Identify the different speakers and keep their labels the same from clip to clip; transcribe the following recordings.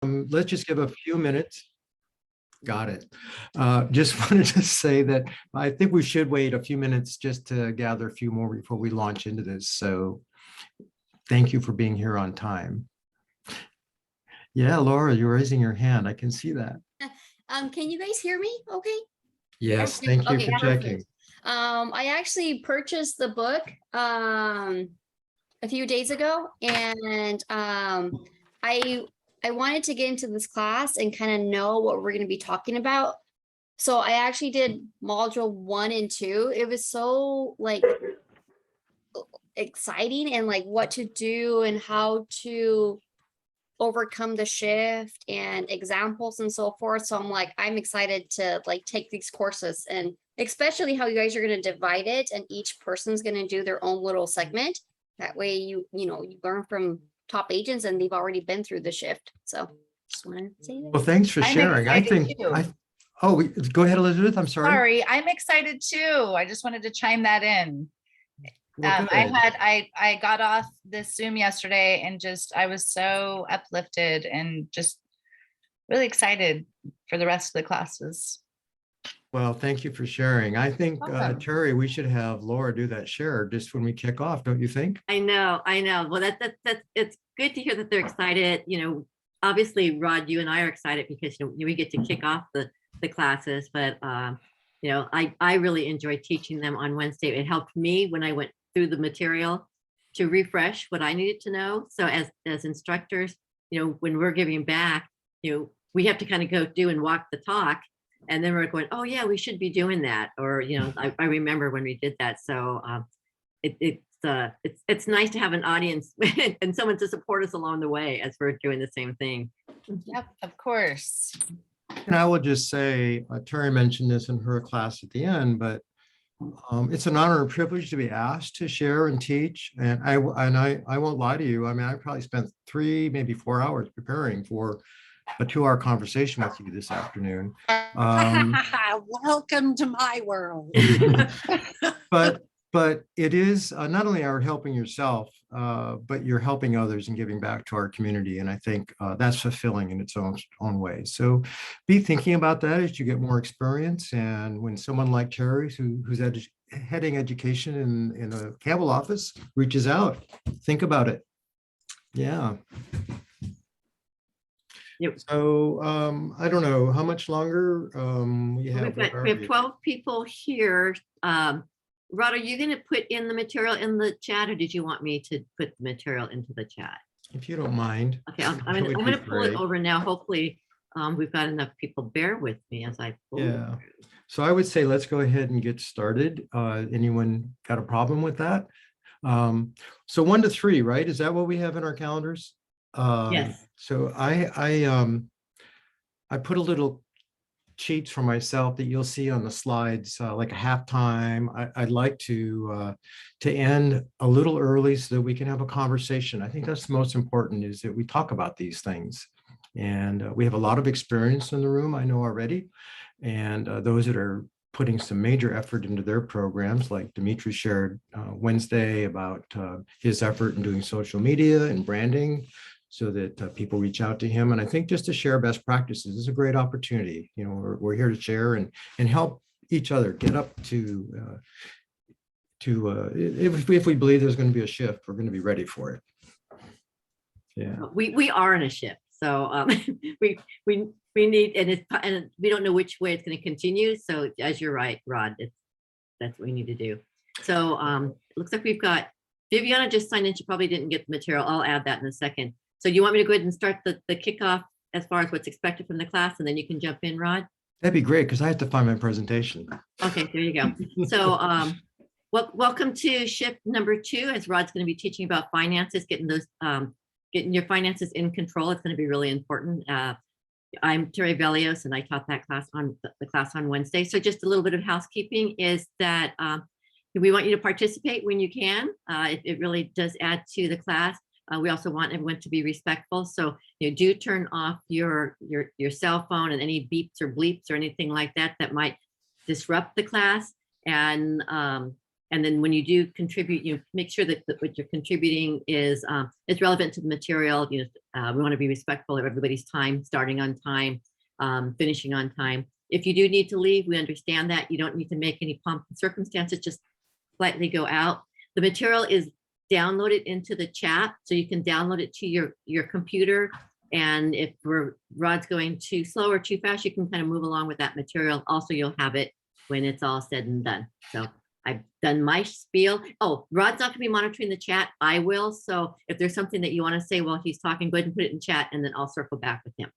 Speaker 1: Let's just give a few minutes. Got it. Just wanted to say that I think we should wait a few minutes just to gather a few more before we launch into this. So thank you for being here on time. Yeah, Laura, you're raising your hand. I can see that.
Speaker 2: Can you guys hear me? Okay.
Speaker 1: Yes, thank you
Speaker 2: Okay,
Speaker 1: for
Speaker 2: perfect.
Speaker 1: checking.
Speaker 2: I actually purchased the book a few days ago, and I wanted to get into this class and kind of know what we're going to be talking about. So I actually did module 1 and 2. It was so like exciting, and like what to do and how to overcome the shift and examples and so forth. So I'm like, I'm excited to like take these courses, and especially how you guys are going to divide it and each person's going to do their own little segment. That way you learn from top agents and they've already been through the shift. So just want to say that.
Speaker 1: Well, thanks for
Speaker 3: I'm
Speaker 1: sharing. I
Speaker 3: excited
Speaker 1: think
Speaker 3: too.
Speaker 1: go ahead, Elizabeth. I'm sorry.
Speaker 3: Sorry, I'm excited too. I just wanted to chime that in.
Speaker 1: Well, good.
Speaker 3: I got off this Zoom yesterday and I was so uplifted and just really excited for the rest of the classes.
Speaker 1: Well, thank you for sharing. I think,
Speaker 3: Welcome.
Speaker 1: Terry, we should have Laura do that share just when we kick off, don't you think?
Speaker 4: I know. Well, that's it's good to hear that they're excited. Obviously, Rod, you and I are excited because we get to kick off the classes. But I really enjoy teaching them on Wednesday. It helped me when I went through the material to refresh what I needed to know. So as instructors, when we're giving back, we have to kind of go do and walk the talk. And then we're going, oh yeah, we should be doing that. Or, I remember when we did that. So it's nice to have an audience and someone to support us along the way as we're doing the same thing.
Speaker 3: Yep, of course.
Speaker 1: And I will just say, Terry mentioned this in her class at the end, but it's an honor and privilege to be asked to share and teach. And I won't lie to you. I mean, I probably spent 3, maybe 4 hours preparing for a 2-hour conversation with you this afternoon.
Speaker 5: Welcome to my world.
Speaker 1: But it is not only are helping yourself, but you're helping others and giving back to our community. And I think that's fulfilling in its own way. So be thinking about that as you get more experience. And when someone like Terry, who's heading education in a Campbell office, reaches out, think about it. Yeah.
Speaker 4: Yep.
Speaker 1: So I don't know how much longer we have.
Speaker 4: We have 12 people here. Rod, are you going to put in the material in the chat, or did you want me to put the material into the chat?
Speaker 1: If you don't mind.
Speaker 4: Okay, I'm going to pull it over now. Hopefully we've got enough people. Bear with me as I pull.
Speaker 1: Yeah. So I would say let's go ahead and get started. Anyone got a problem with that? So 1 to 3, right? Is that what we have in our calendars?
Speaker 4: Yes.
Speaker 1: So I put a little sheets for myself that you'll see on the slides, like a halftime. I'd like to end a little early so that we can have a conversation. I think that's the most important, is that we talk about these things. And we have a lot of experience in the room, I know already. And those that are putting some major effort into their programs, like Dimitri shared Wednesday about his effort in doing social media and branding, so that people reach out to him. And I think just to share best practices is a great opportunity. We're here to share and help each other get up to if we believe there's going to be a shift, we're going to be ready for it. Yeah.
Speaker 4: We are in a shift. So we need, and we don't know which way it's going to continue. So as you're right, Rod, that's what we need to do. So it looks like we've got Viviana just signed in. She probably didn't get the material. I'll add that in a second. So you want me to go ahead and start the kickoff as far as what's expected from the class, and then you can jump in, Rod?
Speaker 1: That'd be great, because I have to find my presentation.
Speaker 4: Okay, there you go. So welcome to shift number 2, as Rod's going to be teaching about finances, getting your finances in control. It's going to be really important. I'm Terry Velios, and I taught that class on the class on Wednesday. So just a little bit of housekeeping is that we want you to participate when you can. It really does add to the class. We also want everyone to be respectful. So do turn off your cell phone and any beeps or bleeps or anything like that that might disrupt the class. And And then when you do contribute, you make sure that what you're contributing is relevant to the material. We want to be respectful of everybody's time, starting on time, finishing on time. If you do need to leave, we understand that. You don't need to make any pomp and circumstances, just slightly go out. The material is downloaded into the chat, so you can download it to your computer. And if Rod's going too slow or too fast, you can kind of move along with that material. Also, you'll have it when it's all said and done. So I've done my spiel. Oh, Rod's not gonna be monitoring the chat. I will. So if there's something that you want to say while he's talking, go ahead and put it in chat, and then I'll circle back with him.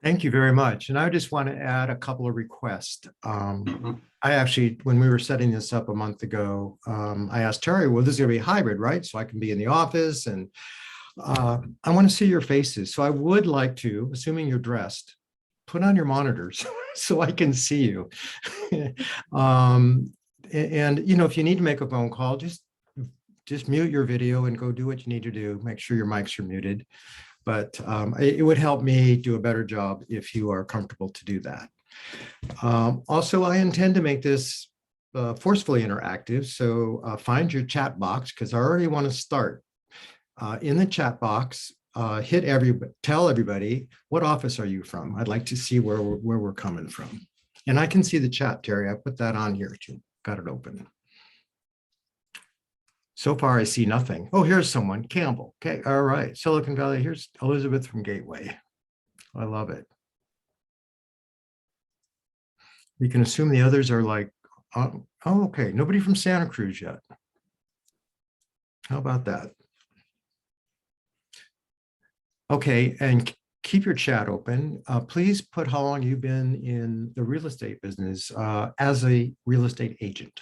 Speaker 1: Thank you very much. And I just want to add a couple of requests. I actually, when we were setting this up a month ago, I asked Terry, well, this is going to be hybrid, right? So I can be in the office, and I want to see your faces. So I would like to, assuming you're dressed, put on your monitors so I can see you. And, if you need to make a phone call, just mute your video and go do what you need to do. Make sure your mics are muted. But it would help me do a better job if you are comfortable to do that. Also, I intend to make this forcefully interactive. So find your chat box, because I already want to start. In the chat box, tell everybody, what office are you from? I'd like to see where we're coming from. And I can see the chat, Terry. I put that on here too. Got it open. So far, I see nothing. Oh, here's someone, Campbell. Okay, all right. Silicon Valley, here's Elizabeth from Gateway. I love it. We can assume the others are like, oh, okay, nobody from Santa Cruz yet. How about that? Okay, and keep your chat open. Please put how long you've been in the real estate business as a real estate agent.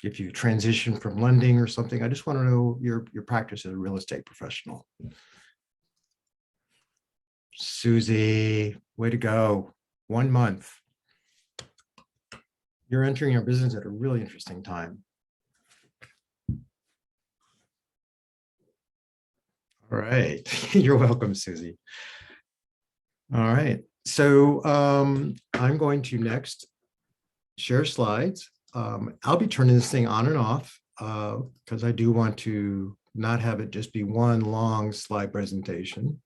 Speaker 1: If you transition from lending or something, I just want to know your practice as a real estate professional. Susie, way to go. 1 month. You're entering your business at a really interesting time. All right. You're welcome, Susie. All right. So I'm going to next share slides. I'll be turning this thing on and off because I do want to not have it just be one long slide presentation.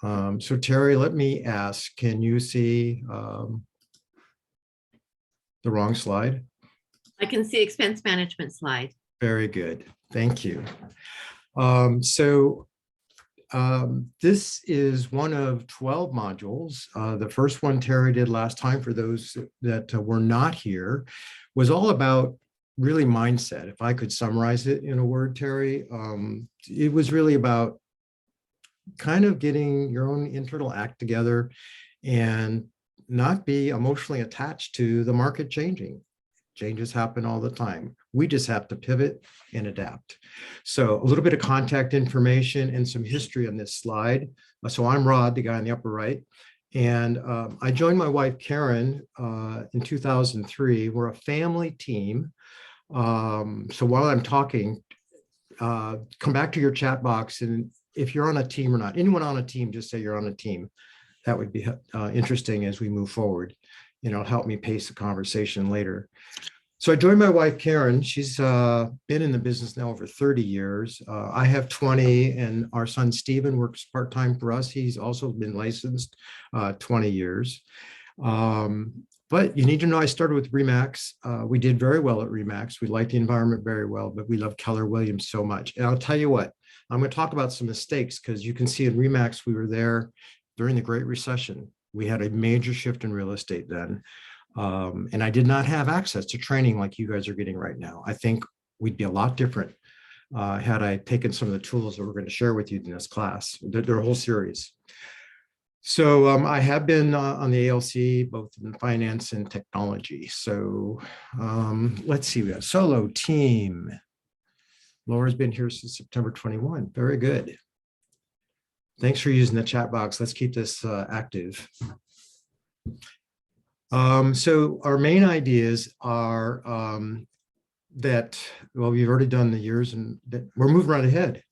Speaker 1: So Terry, let me ask, can you see the wrong slide?
Speaker 4: I can see expense management slide.
Speaker 1: Very good. Thank you. This is one of 12 modules. The first one Terry did last time, for those that were not here, was all about really mindset. If I could summarize it in a word, Terry, it was really about kind of getting your own internal act together and not be emotionally attached to the market changing. Changes happen all the time. We just have to pivot and adapt. So a little bit of contact information and some history on this slide. So I'm Rod, the guy in the upper right. And I joined my wife, Karen, in 2003. We're a family team. So while I'm talking, come back to your chat box. And if you're on a team or not, anyone on a team, just say you're on a team. That would be interesting as we move forward. It'll help me pace the conversation later. So I joined my wife, Karen. She's been in the business now over 30 years. I have 20, and our son, Stephen, works part-time for us. He's also been licensed 20 years. But you need to know I started with RE/MAX. We did very well at RE/MAX. We liked the environment very well, but we love Keller Williams so much. And I'll tell you what, I'm going to talk about some mistakes, because you can see in RE/MAX, we were there during the Great Recession. We had a major shift in real estate then. And I did not have access to training like you guys are getting right now. I think we'd be a lot different had I taken some of the tools that we're going to share with you in this class. They're a whole series. So I have been on the ALC, both in finance and technology. So let's see, we have solo team. Laura's been here since September 21. Very good. Thanks for using the chat box. Let's keep this active. So our main ideas are that, well, we've already done the years and we're moving right ahead.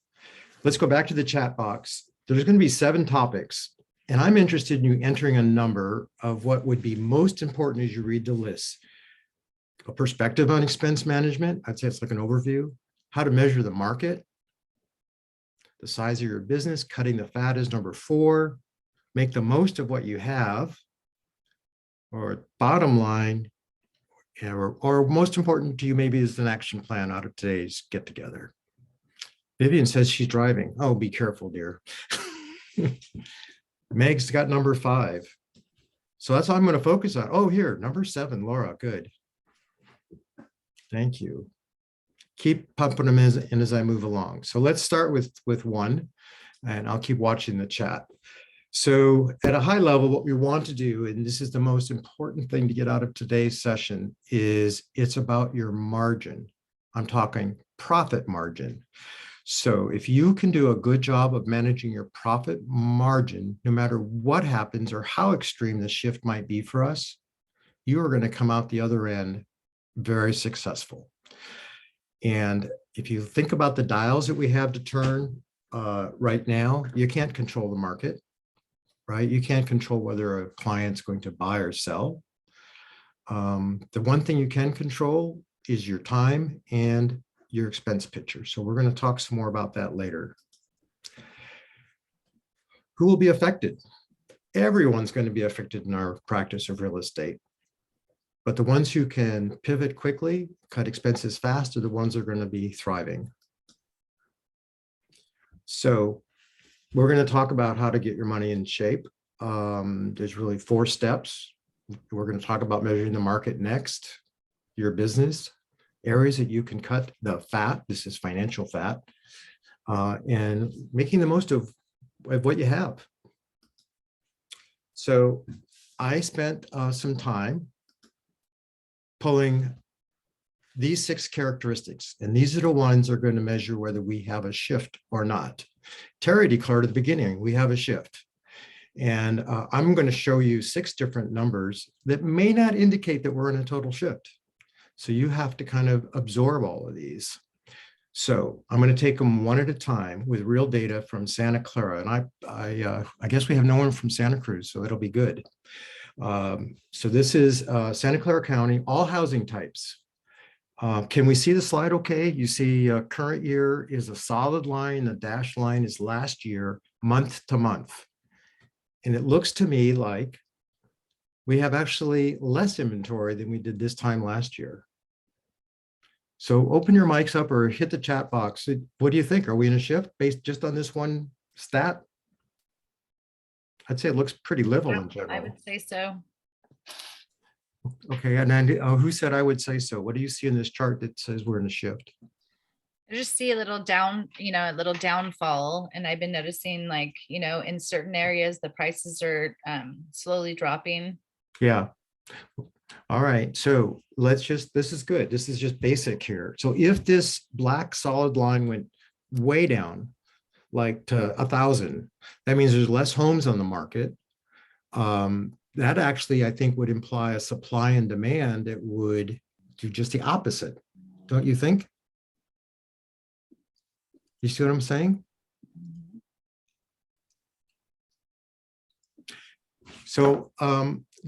Speaker 1: Let's go back to the chat box. There's going to be 7 topics, and I'm interested in you entering a number of what would be most important as you read the list. A perspective on expense management, I'd say it's like an overview. How to measure the market. The size of your business, cutting the fat is number 4. Make the most of what you have. Or bottom line, or most important to you maybe is an action plan out of today's get together. Vivian says she's driving. Oh, be careful, dear. Meg's got number 5. So that's all I'm going to focus on. Oh, here, number 7, Laura, good. Thank you. Keep pumping them in as I move along. So let's start with 1, and I'll keep watching the chat. So at a high level, what we want to do, and this is the most important thing to get out of today's session, is it's about your margin. I'm talking profit margin. So if you can do a good job of managing your profit margin, no matter what happens or how extreme the shift might be for us, you are going to come out the other end very successful. And if you think about the dials that we have to turn right now, you can't control the market, right? You can't control whether a client's going to buy or sell. The one thing you can control is your time and your expense picture. So we're going to talk some more about that later. Who will be affected? Everyone's going to be affected in our practice of real estate. But the ones who can pivot quickly, cut expenses fast, are the ones that are going to be thriving. So we're going to talk about how to get your money in shape. There's really 4 steps. We're going to talk about measuring the market next, your business, areas that you can cut the fat. This is financial fat, and making the most of what you have. So I spent some time pulling these 6 characteristics, and these are the ones that are going to measure whether we have a shift or not. Terry declared at the beginning, we have a shift. And I'm going to show you 6 different numbers that may not indicate that we're in a total shift. So you have to kind of absorb all of these. So I'm going to take them one at a time with real data from Santa Clara. And I guess we have no one from Santa Cruz, so it'll be good. So this is Santa Clara County, all housing types. Can we see the slide okay? You see current year is a solid line. The dashed line is last year, month to month. And it looks to me like we have actually less inventory than we did this time last year. So open your mics up or hit the chat box. What do you think? Are we in a shift based just on this one stat? I'd say it looks pretty level in general.
Speaker 3: I would say so.
Speaker 1: Okay, and then who said I would say so? What do you see in this chart that says we're in a shift?
Speaker 3: I just see a little down, a little downfall. And I've been noticing, like, in certain areas, the prices are slowly dropping.
Speaker 1: Yeah. All right. So this is good. This is just basic here. So if this black solid line went way down, like to 1,000, that means there's less homes on the market. That actually, I think, would imply a supply and demand that would do just the opposite. Don't you think? You see what I'm saying? So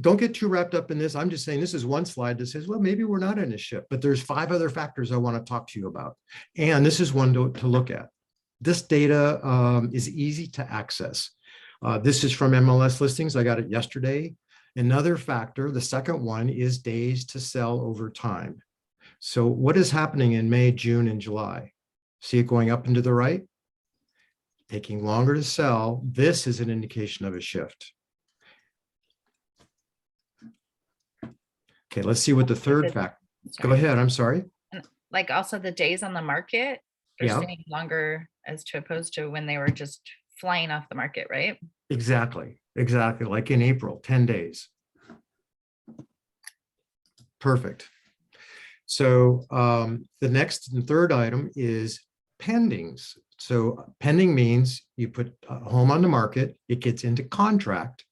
Speaker 1: don't get too wrapped up in this. I'm just saying this is one slide that says, well, maybe we're not in a shift, but there's 5 other factors I want to talk to you about. And this is one to look at. This data is easy to access. This is from MLS listings. I got it yesterday. Another factor, the second one, is days to sell over time. So what is happening in May, June, and July? See it going up and to the right? Taking longer to sell. This is an indication of a shift. Okay, let's see what the third factor. Go ahead, I'm sorry.
Speaker 3: Like also the days on the market are
Speaker 1: Yeah.
Speaker 3: staying longer as to opposed to when they were just flying off the market, right?
Speaker 1: Exactly, exactly. Like in April, 10 days. Perfect. So the next and third item is pendings. So pending means you put a home on the market, it gets into contract.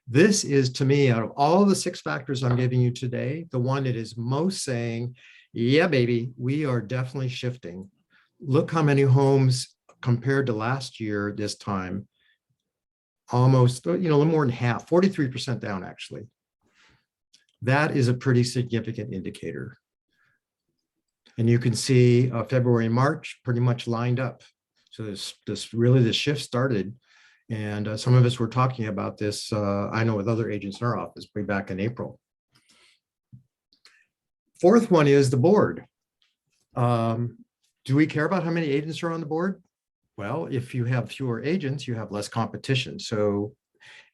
Speaker 1: This is, to me, out of all the 6 factors I'm giving you today, the one that is most saying, yeah, baby, we are definitely shifting. Look how many homes compared to last year this time, almost, a little more than half, 43% down actually. that is a pretty significant indicator. And you can see February and March pretty much lined up. So this shift started. And some of us were talking about this, I know with other agents in our office, way back in April. Fourth one is the board. Do we care about how many agents are on the board? Well, if you have fewer agents, you have less competition. So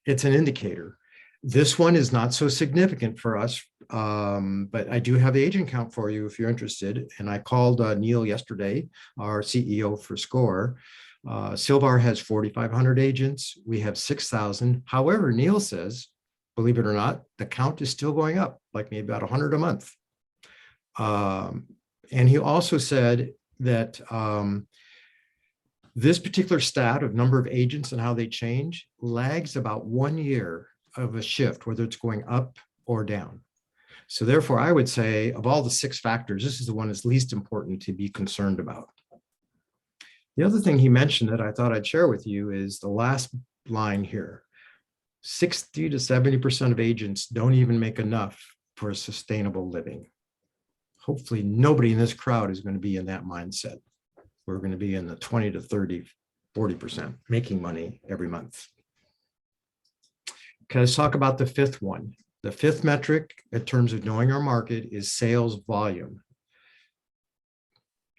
Speaker 1: it's an indicator. This one is not so significant for us, but I do have the agent count for you if you're interested. And I called Neil yesterday, our CEO for SCORE. Silvar has 4,500 agents. We have 6,000. However, Neil says, believe it or not, the count is still going up, like maybe about 100 a month. And he also said that this particular stat of number of agents and how they change lags about 1 year of a shift, whether it's going up or down. So therefore, I would say of all the 6 factors, this is the one that's least important to be concerned about. The other thing he mentioned that I thought I'd share with you is the last line here. 60 to 70% of agents don't even make enough for a sustainable living. Hopefully nobody in this crowd is going to be in that mindset. We're going to be in the 20 to 30, 40% making money every month. Okay, let's talk about the 5th one. The 5th metric in terms of knowing our market is sales volume.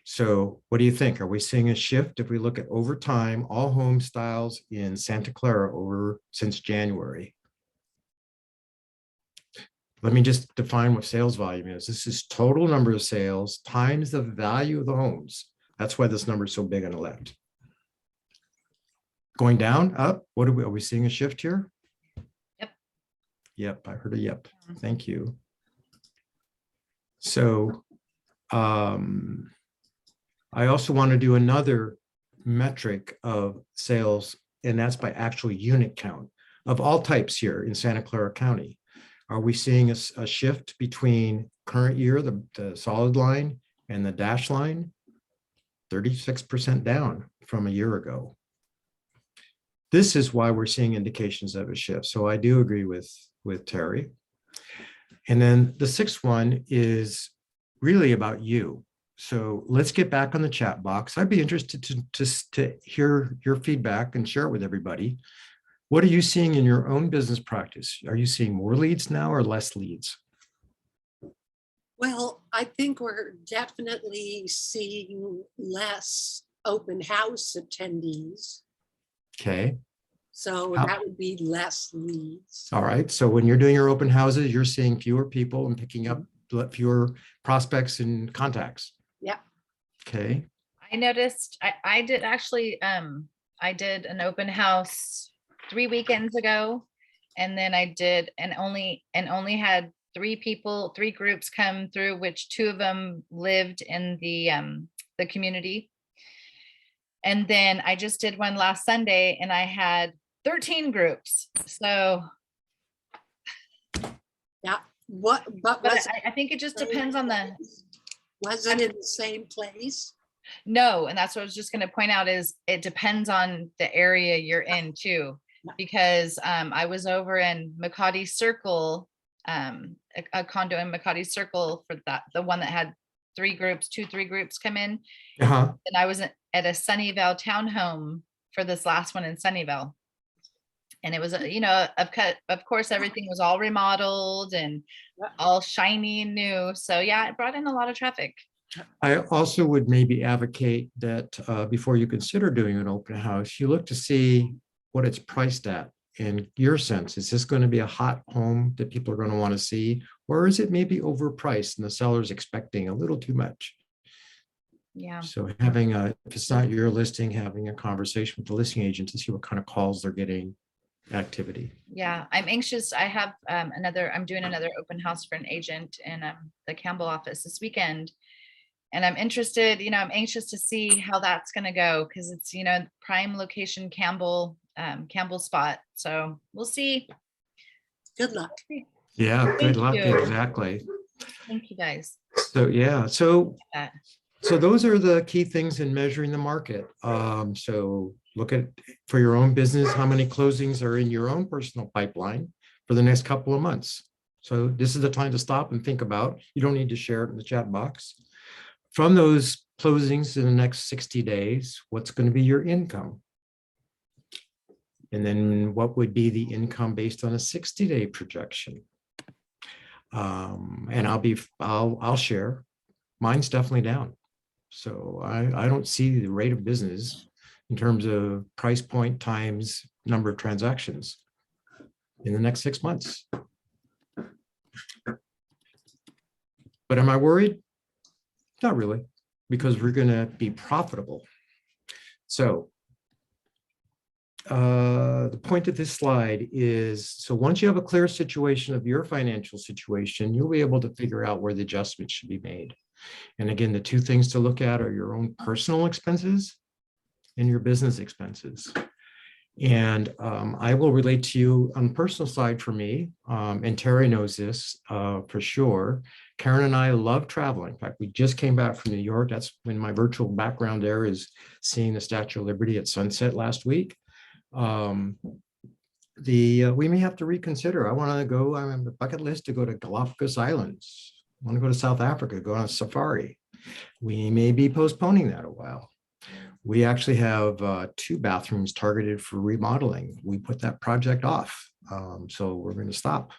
Speaker 1: So what do you think? Are we seeing a shift if we look at over time, all home styles in Santa Clara since January? Let me just define what sales volume is. This is total number of sales times the value of the homes. That's why this number is so big on the left. Going down, up, are we seeing a shift here?
Speaker 3: Yep.
Speaker 1: Yep, I heard a yep. Thank you. So I also want to do another metric of sales, and that's by actual unit count of all types here in Santa Clara County. Are we seeing a shift between current year, the solid line, and the dash line? 36% down from a year ago. This is why we're seeing indications of a shift. So I do agree with Terry. And then the 6th one is really about you. So let's get back on the chat box. I'd be interested to hear your feedback and share it with everybody. What are you seeing in your own business practice? Are you seeing more leads now or less leads?
Speaker 5: Well, I think we're definitely seeing less open house attendees.
Speaker 1: Okay.
Speaker 5: So
Speaker 1: How-
Speaker 5: that would be less leads.
Speaker 1: All right. So when you're doing your open houses, you're seeing fewer people and picking up fewer prospects and contacts.
Speaker 5: Yeah.
Speaker 1: Okay.
Speaker 3: I noticed I did actually I did an open house 3 weekends ago, and then I did and only had 3 groups come through, which 2 of them lived in the community. And then I just did one last Sunday and I had 13 groups. So
Speaker 5: Yeah.
Speaker 3: but I think it just depends on the
Speaker 5: Was it in the same place?
Speaker 3: no, and that's what I was just going to point out is it depends on the area you're in too, because I was over in McCarty Circle, a condo in McCarty Circle for the one that had 3 groups come in,
Speaker 1: Uh-huh.
Speaker 3: and I was at a Sunnyvale townhome for this last one in Sunnyvale, and it was of course everything was all remodeled and all shiny and new, so yeah, it brought in a lot of traffic.
Speaker 1: I also would maybe advocate that before you consider doing an open house, you look to see what it's priced at. In your sense, is this going to be a hot home that people are going to want to see, or is it maybe overpriced and the seller's expecting a little too much?
Speaker 3: Yeah.
Speaker 1: So if it's not your listing, having a conversation with the listing agent to see what kind of calls they're getting, activity.
Speaker 3: Yeah, I'm anxious. I have I'm doing another open house for an agent in the Campbell office this weekend. And I'm interested, I'm anxious to see how that's going to go because it's, prime location Campbell spot. So we'll see.
Speaker 5: Good luck.
Speaker 1: Yeah, good
Speaker 3: Thank
Speaker 1: luck.
Speaker 3: you.
Speaker 1: Exactly.
Speaker 3: Thank you guys.
Speaker 1: So, yeah. So
Speaker 3: That.
Speaker 1: those are the key things in measuring the market. So look at for your own business, how many closings are in your own personal pipeline for the next couple of months. So this is the time to stop and think about. You don't need to share it in the chat box. From those closings in the next 60 days, what's going to be your income? And then what would be the income based on a 60-day projection? And I'll share. Mine's definitely down. So I don't see the rate of business in terms of price point times number of transactions in the next 6 months. But am I worried? Not really, because we're going to be profitable. So the point of this slide is, so once you have a clear situation of your financial situation, you'll be able to figure out where the adjustments should be made. And again, the two things to look at are your own personal expenses and your business expenses. And I will relate to you on the personal side for me, and Terry knows this for sure. Karen and I love traveling. In fact, we just came back from New York. That's when my virtual background there is seeing the Statue of Liberty at sunset last week. We may have to reconsider. I want to go, I'm on the bucket list to go to Galapagos Islands. I want to go to South Africa, go on a safari. We may be postponing that a while. We actually have 2 bathrooms targeted for remodeling. We put that project off. So we're going to stop.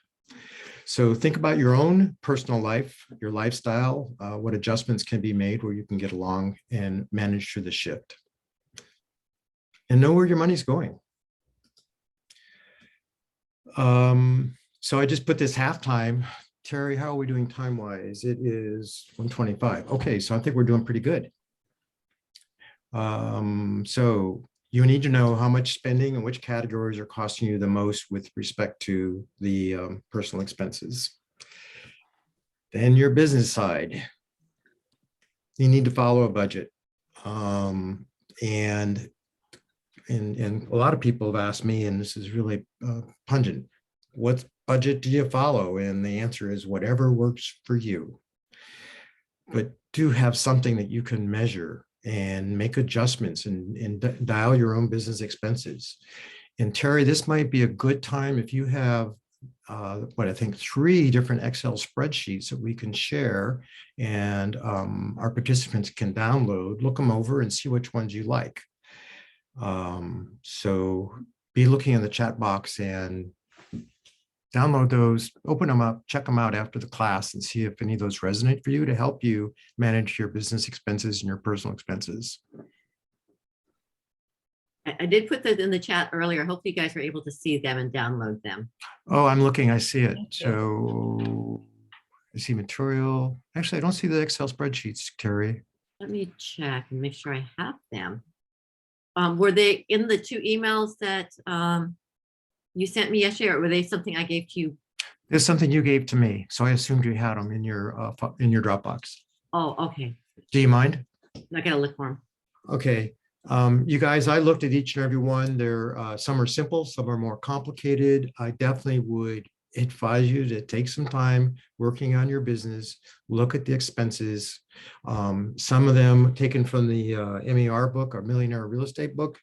Speaker 1: So think about your own personal life, your lifestyle, what adjustments can be made where you can get along and manage through the shift. And know where your money's going. So I just put this halftime. Terry, how are we doing time-wise? It is 1:25. Okay, so I think we're doing pretty good. So you need to know how much spending and which categories are costing you the most with respect to the personal expenses. Then your business side. You need to follow a budget. And a lot of people have asked me, and this is really pungent, what budget do you follow? And the answer is whatever works for you. But do have something that you can measure and make adjustments and dial your own business expenses. And Terry, this might be a good time if you have what I think 3 different Excel spreadsheets that we can share and our participants can download, look them over and see which ones you like. So be looking in the chat box and download those, open them up, check them out after the class and see if any of those resonate for you to help you manage your business expenses and your personal expenses.
Speaker 4: I did put those in the chat earlier. Hopefully you guys were able to see them and download them.
Speaker 1: Oh, I'm looking, I see it.
Speaker 3: Thank you.
Speaker 1: So I see material. Actually, I don't see the Excel spreadsheets, Terry.
Speaker 4: Let me check and make sure I have them. Were they in the 2 emails that you sent me yesterday, or were they something I gave to you?
Speaker 1: There's something you gave to me, so I assumed you had them in your Dropbox.
Speaker 4: Oh, okay.
Speaker 1: Do you mind?
Speaker 4: I gotta look for them.
Speaker 1: Okay. You guys, I looked at each and every one. There, some are simple, some are more complicated. I definitely would advise you to take some time working on your business, look at the expenses. Some of them taken from the MER book, our Millionaire Real Estate book,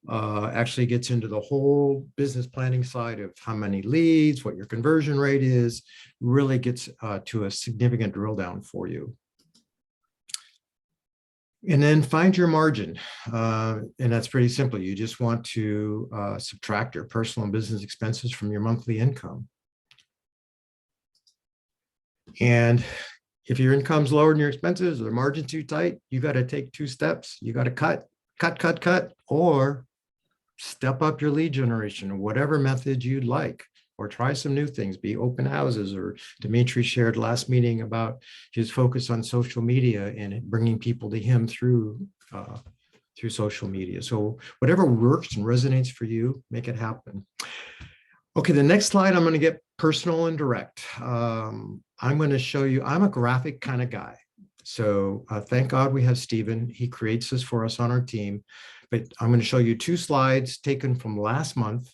Speaker 1: actually gets into the whole business planning side of how many leads, what your conversion rate is, really gets to a significant drill down for you. And then find your margin. And that's pretty simple. You just want to subtract your personal and business expenses from your monthly income. And if your income's lower than your expenses or the margin too tight, you got to take 2 steps. You got to cut, or step up your lead generation or whatever method you'd like, or try some new things, be open houses, or Dimitri shared last meeting about his focus on social media and bringing people to him through social media. So whatever works and resonates for you, make it happen. Okay, the next slide, I'm going to get personal and direct. I'm going to show you, I'm a graphic kind of guy. So thank God we have Stephen. He creates this for us on our team. But I'm going to show you 2 slides taken from last month,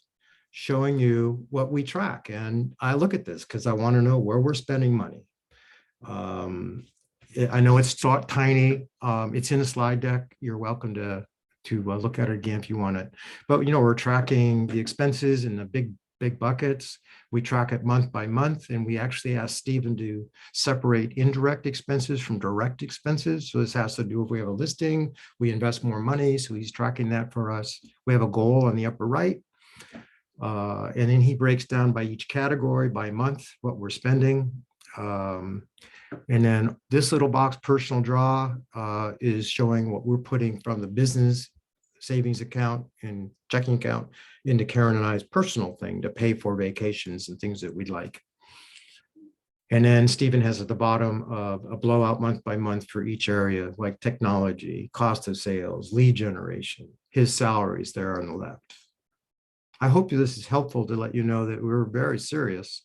Speaker 1: showing you what we track. And I look at this because I want to know where we're spending money. I know it's tiny. It's in the slide deck. You're welcome to look at it again if you want it. But, you know, we're tracking the expenses in the big big buckets. We track it month by month, and we actually asked Stephen to separate indirect expenses from direct expenses. So this has to do if we have a listing, we invest more money. So he's tracking that for us. We have a goal on the upper right. And then he breaks down by each category, by month, what we're spending. And then this little box, personal draw, is showing what we're putting from the business savings account and checking account into Karen and I's personal thing to pay for vacations and things that we'd like. And then Stephen has at the bottom a blowout month by month for each area, like technology, cost of sales, lead generation, his salaries there on the left. I hope this is helpful to let you know that we're very serious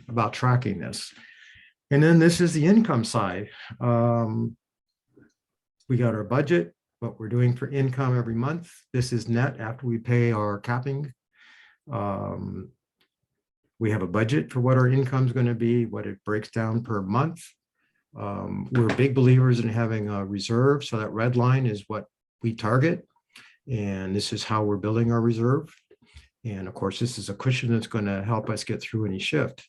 Speaker 1: about tracking this. And then this is the income side. We got our budget, what we're doing for income every month. This is net after we pay our capping. We have a budget for what our income is going to be, what it breaks down per month. We're big believers in having a reserve. So that red line is what we target. And this is how we're building our reserve. And of course, this is a cushion that's going to help us get through any shift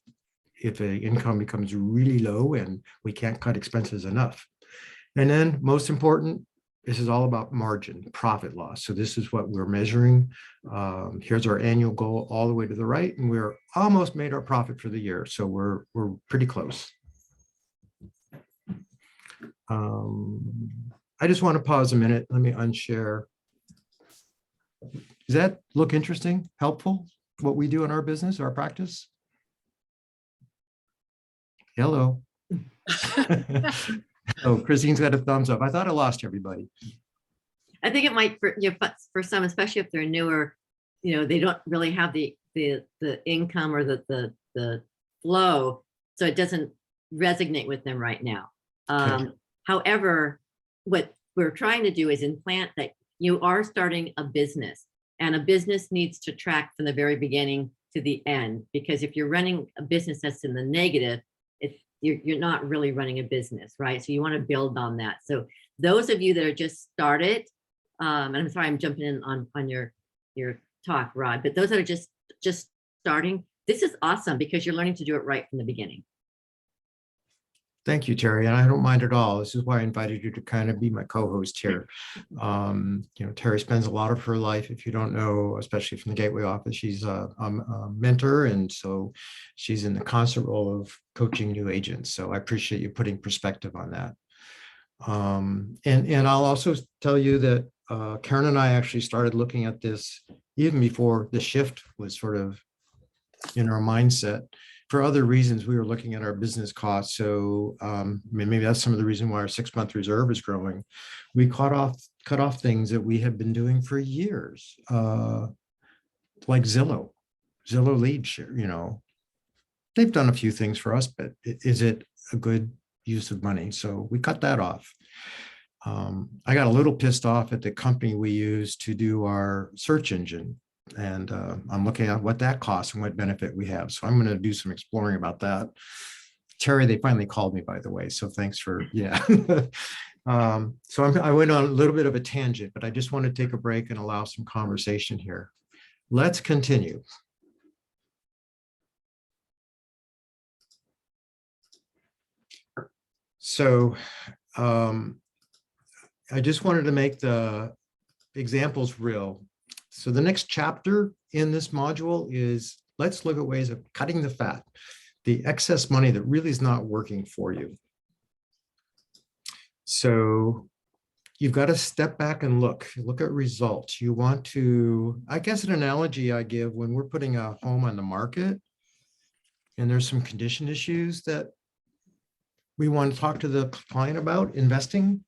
Speaker 1: if the income becomes really low and we can't cut expenses enough. And then most important, this is all about margin, profit loss. So this is what we're measuring. Here's our annual goal all the way to the right, and we're almost made our profit for the year. So we're pretty close. I just want to pause a minute. Let me unshare. Does that look interesting, helpful, what we do in our business, our practice? Hello. Oh, Christine's got a thumbs up. I thought I lost everybody.
Speaker 4: I think it might for some, especially if they're newer, they don't really have the income or the flow, so it doesn't resonate with them right now.
Speaker 1: Okay.
Speaker 4: However, what we're trying to do is implant that you are starting a business, and a business needs to track from the very beginning to the end, because if you're running a business that's in the negative, you're not really running a business, right? So you want to build on that. So those of you that are just started, and I'm sorry, I'm jumping in on your talk, Rod, but those that are just starting, this is awesome because you're learning to do it right from the beginning.
Speaker 1: Thank you, Terry. And I don't mind at all. This is why I invited you to kind of be my co-host here. Terry spends a lot of her life, if you don't know, especially from the Gateway office, she's a mentor. And so she's in the constant role of coaching new agents. So I appreciate you putting perspective on that. And I'll also tell you that Karen and I actually started looking at this even before the shift was sort of in our mindset. For other reasons, we were looking at our business costs. So maybe that's some of the reason why our 6-month reserve is growing. We cut off things that we have been doing for years, like Zillow lead share. They've done a few things for us, but is it a good use of money? So we cut that off. I got a little pissed off at the company we use to do our search engine. And I'm looking at what that costs and what benefit we have. So I'm going to do some exploring about that. Terry, they finally called me, by the way. So thanks for, yeah. So I went on a little bit of a tangent, but I just want to take a break and allow some conversation here. Let's continue. So I just wanted to make the examples real. So the next chapter in this module is let's look at ways of cutting the fat, the excess money that really is not working for you. So you've got to step back and look at results. You want to, I guess an analogy I give when we're putting a home on the market and there's some condition issues that we want to talk to the client about investing,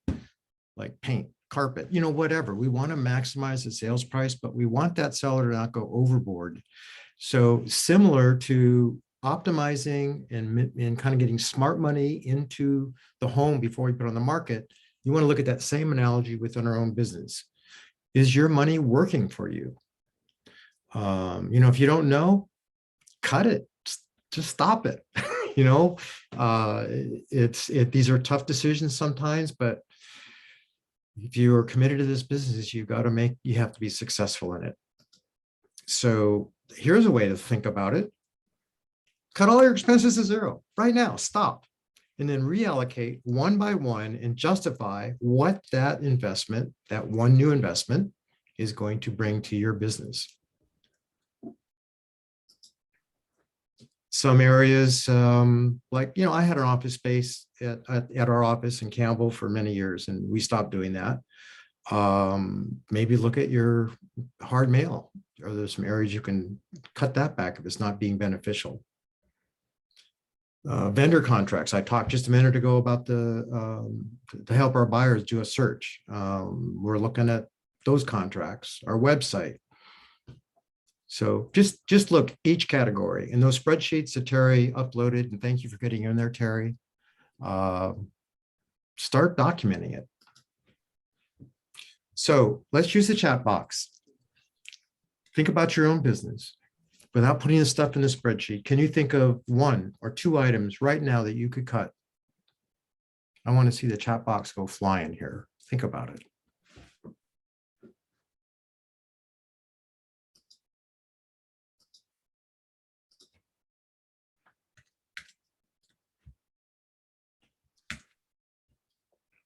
Speaker 1: like paint, carpet, whatever. We want to maximize the sales price, but we want that seller to not go overboard. So similar to optimizing and kind of getting smart money into the home before you put it on the market, you want to look at that same analogy within our own business. Is your money working for you? If you don't know, cut it, just stop it. These are tough decisions sometimes, but if you are committed to this business, you have to be successful in it. So here's a way to think about it. Cut all your expenses to zero right now, stop. And then reallocate one by one and justify what that investment, that one new investment is going to bring to your business. Some areas, like, I had an office space at our office in Campbell for many years, and we stopped doing that. Maybe look at your hard mail. Are there some areas you can cut that back if it's not being beneficial? Vendor contracts. I talked just a minute ago about to help our buyers do a search. We're looking at those contracts, our website. So just look each category and those spreadsheets that Terry uploaded, and thank you for getting in there, Terry. Start documenting it. So let's use the chat box. Think about your own business without putting the stuff in the spreadsheet. Can you think of 1 or 2 items right now that you could cut? I want to see the chat box go flying here. Think about it.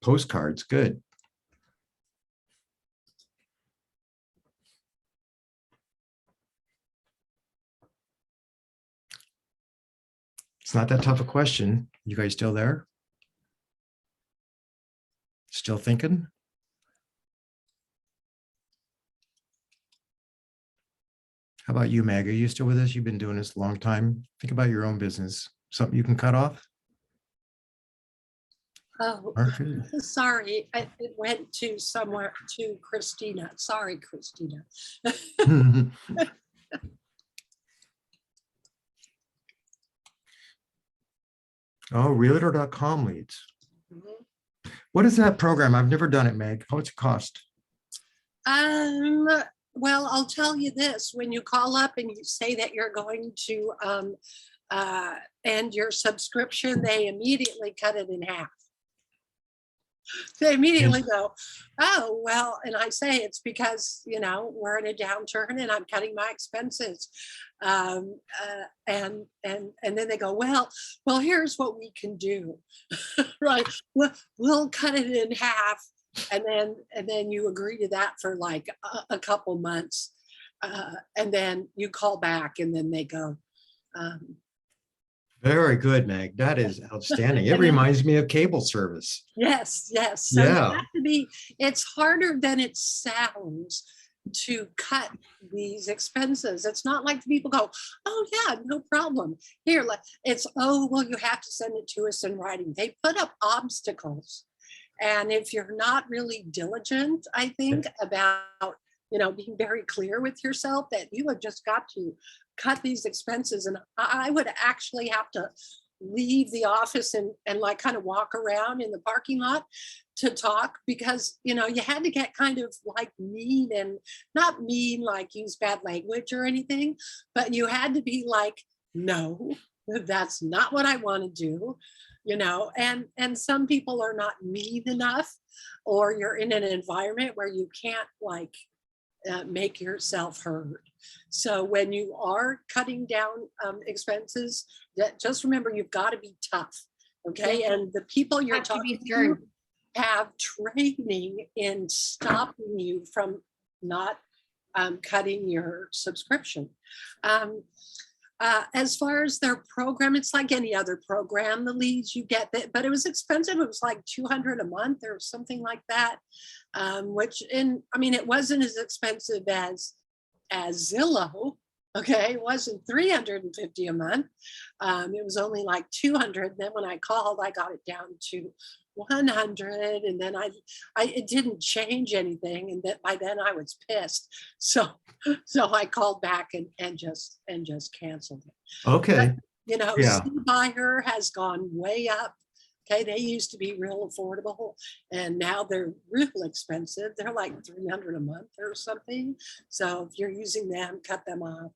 Speaker 1: Postcards, good. It's not that tough a question. You guys still there? Still thinking? How about you, Meg? Are you still with us? You've been doing this a long time. Think about your own business. Something you can cut off?
Speaker 5: Oh,
Speaker 1: Marcia?
Speaker 5: sorry, it went to somewhere to Christina. Sorry, Christina.
Speaker 1: Oh, realtor.com leads.
Speaker 5: Mhm.
Speaker 1: What is that program? I've never done it, Meg. How much it cost?
Speaker 5: Well, I'll tell you this, when you call up and you say that you're going to end your subscription, they immediately cut it in half. They immediately go, oh, well, and I say it's because, we're in a downturn and I'm cutting my expenses. And then they go, well, here's what we can do, right? We'll cut it in half. And then you agree to that for like a couple months. And then you call back and then they go,
Speaker 1: Very good, Meg. That is outstanding. It
Speaker 5: And then-
Speaker 1: reminds me of cable service.
Speaker 5: yes. So you
Speaker 1: Yeah.
Speaker 5: have to be, it's harder than it sounds to cut these expenses. It's not like people go, oh yeah, no problem. Here, it's, oh, well, you have to send it to us in writing. They put up obstacles. And if you're not really diligent, I think, about, being very clear with yourself that you have just got to cut these expenses. And I would actually have to leave the office and like kind of walk around in the parking lot to talk, because, you had to get kind of like mean, and not mean, like use bad language or anything, but you had to be like, no, that's not what I want to do. And some people are not mean enough, or you're in an environment where you can't like make yourself heard. So when you are cutting down expenses, just remember, you've got to be tough. Okay.
Speaker 2: Yeah.
Speaker 5: And the people you're
Speaker 2: Have to be
Speaker 5: talking
Speaker 2: stern.
Speaker 5: to have training in stopping you from not cutting your subscription. As far as their program, it's like any other program, the leads you get, but it was expensive. It was like $200 a month or something like that, it wasn't as expensive as Zillow. Okay, it wasn't $350 a month. It was only like $200. Then when I called, I got it down to $100, and then it didn't change anything, and that by then I was pissed. So I called back and just canceled it.
Speaker 1: Okay. Yeah.
Speaker 5: Buyer has gone way up. Okay, they used to be real affordable, and now they're real expensive. They're like $300 a month or something. So if you're using them, cut them off.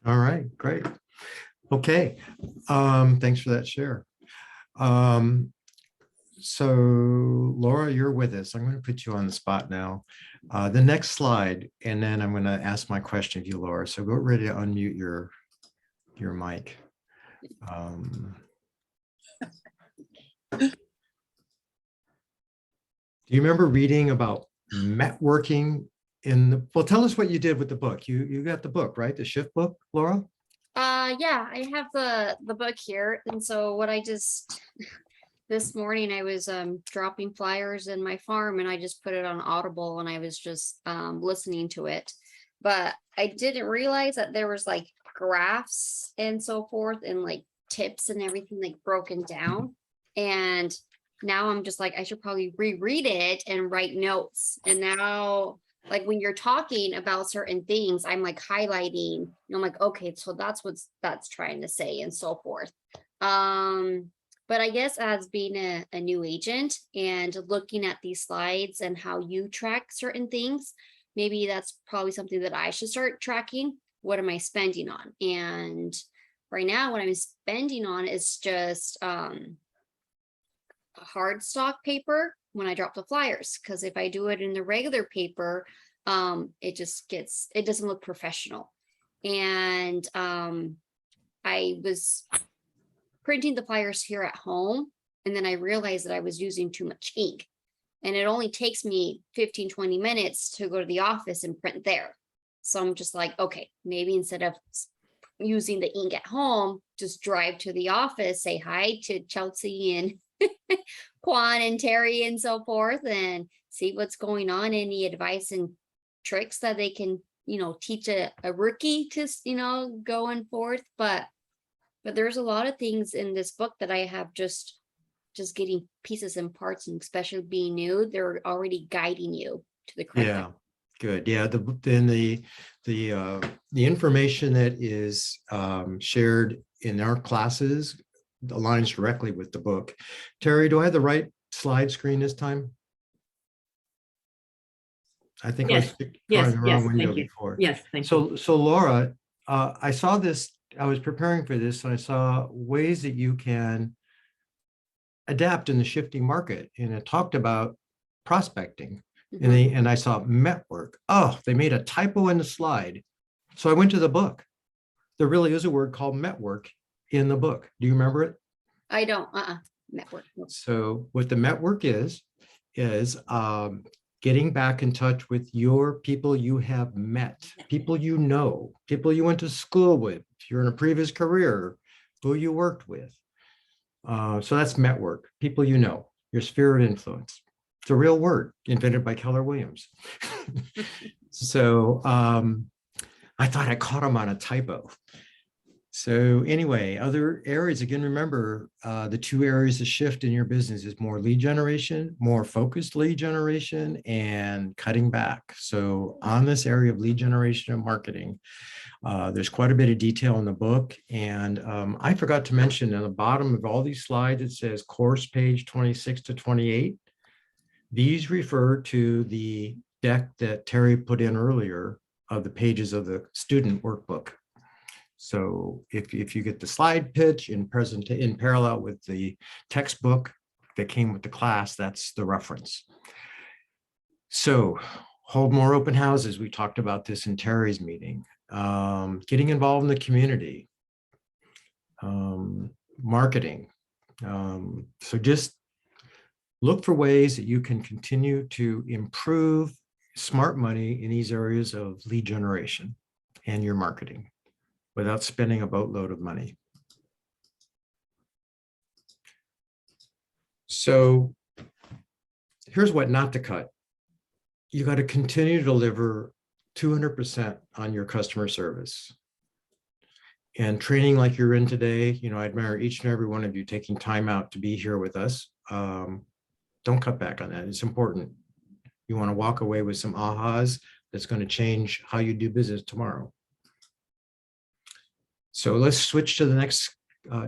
Speaker 1: All right, great. Okay. Thanks for that share. So Laura, you're with us. I'm going to put you on the spot now. The next slide, and then I'm going to ask my question of you, Laura. So go ready to unmute your mic. Do you remember reading about networking in the, well, tell us what you did with the book. You got the book, right? The shift book, Laura?
Speaker 2: Yeah, I have the book here. And so what I just this morning I was dropping flyers in my farm and I just put it on Audible and I was just listening to it. But I didn't realize that there was like graphs and so forth and like tips and everything like broken down. And now I'm just like, I should probably reread it and write notes. And now, like when you're talking about certain things, I'm like highlighting, and I'm like, okay, so that's trying to say and so forth. But I guess as being a new agent and looking at these slides and how you track certain things, maybe that's probably something that I should start tracking. What am I spending on? And right now, what I'm spending on is just hard stock paper when I drop the flyers, because if I do it in the regular paper, it doesn't look professional. And I was printing the flyers here at home, and then I realized that I was using too much ink, and it only takes me 15-20 minutes to go to the office and print there. So I'm just like, okay, maybe instead of using the ink at home, just drive to the office, say hi to Chelsea and Quan and Terry and so forth, and see what's going on, any advice and tricks that they can, teach a rookie to, going forth. But there's a lot of things in this book that I have just getting pieces and parts, and especially being new, they're already guiding you to the correct
Speaker 1: Yeah,
Speaker 2: way.
Speaker 1: good. Yeah, the information that is shared in our classes aligns directly with the book. Terry, do I have the right slide screen this time? I think I was
Speaker 4: Yes,
Speaker 1: trying the
Speaker 4: yes,
Speaker 1: wrong window
Speaker 4: thank you.
Speaker 1: before.
Speaker 4: Yes, thank you.
Speaker 1: So Laura, I saw this, I was preparing for this, and I saw ways that you can adapt in the shifting market. And it talked about prospecting. And I saw network. Oh, they made a typo in the slide. So I went to the book. There really is a word called network in the book. Do you remember it?
Speaker 2: I don't, network.
Speaker 1: So what the network is getting back in touch with your people you have met, people you know, people you went to school with, if you're in a previous career, who you worked with. So that's network, people you know, your sphere of influence. It's a real word invented by Keller Williams. So I thought I caught him on a typo. So anyway, other areas, again, remember the two areas of shift in your business is more lead generation, more focused lead generation, and cutting back. So on this area of lead generation and marketing, there's quite a bit of detail in the book. And I forgot to mention at the bottom of all these slides, it says course page 26 to 28. These refer to the deck that Terry put in earlier of the pages of the student workbook. So if you get the slide pitch in parallel with the textbook that came with the class, that's the reference. So hold more open houses. We talked about this in Terry's meeting. Getting involved in the community, marketing. So just look for ways that you can continue to improve smart money in these areas of lead generation and your marketing without spending a boatload of money. So here's what not to cut. You got to continue to deliver 200% on your customer service. And training like you're in today, I admire each and every one of you taking time out to be here with us. Don't cut back on that. It's important. You want to walk away with some ahas that's going to change how you do business tomorrow. So let's switch to the next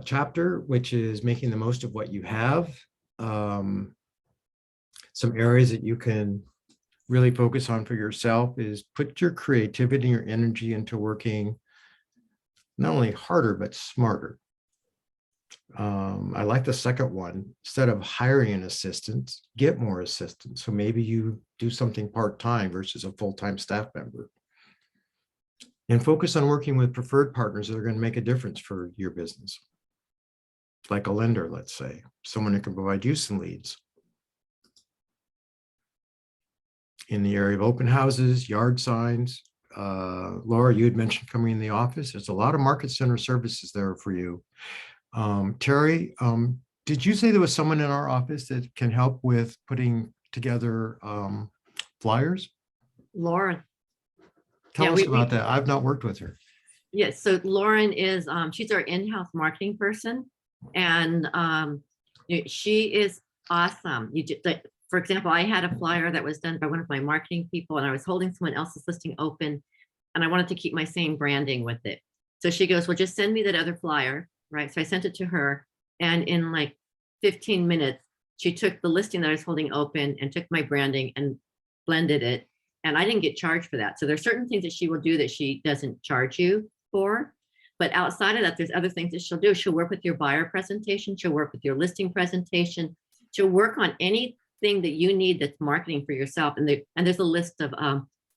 Speaker 1: chapter, which is making the most of what you have. Some areas that you can really focus on for yourself is put your creativity and your energy into working not only harder, but smarter. I like the second one. Instead of hiring an assistant, get more assistants. So maybe you do something part-time versus a full-time staff member. And focus on working with preferred partners that are going to make a difference for your business. Like a lender, let's say, someone who can provide you some leads. In the area of open houses, yard signs, Laura, you had mentioned coming in the office. There's a lot of market center services there for you. Terry, did you say there was someone in our office that can help with putting together flyers?
Speaker 4: Lauren.
Speaker 1: Tell
Speaker 4: Yeah,
Speaker 1: us
Speaker 4: we-
Speaker 1: about that. I've not worked with her.
Speaker 4: Yes, so Lauren is, she's our in-house marketing person, and she is awesome. You just, like, for example, I had a flyer that was done by one of my marketing people, and I was holding someone else's listing open, and I wanted to keep my same branding with it. So she goes, well, just send me that other flyer, right? So I sent it to her, and in like 15 minutes, she took the listing that I was holding open and took my branding and blended it, and I didn't get charged for that. So there's certain things that she will do that she doesn't charge you for. But outside of that, there's other things that she'll do. She'll work with your buyer presentation. She'll work with your listing presentation. She'll work on anything that you need that's marketing for yourself. And there's a list of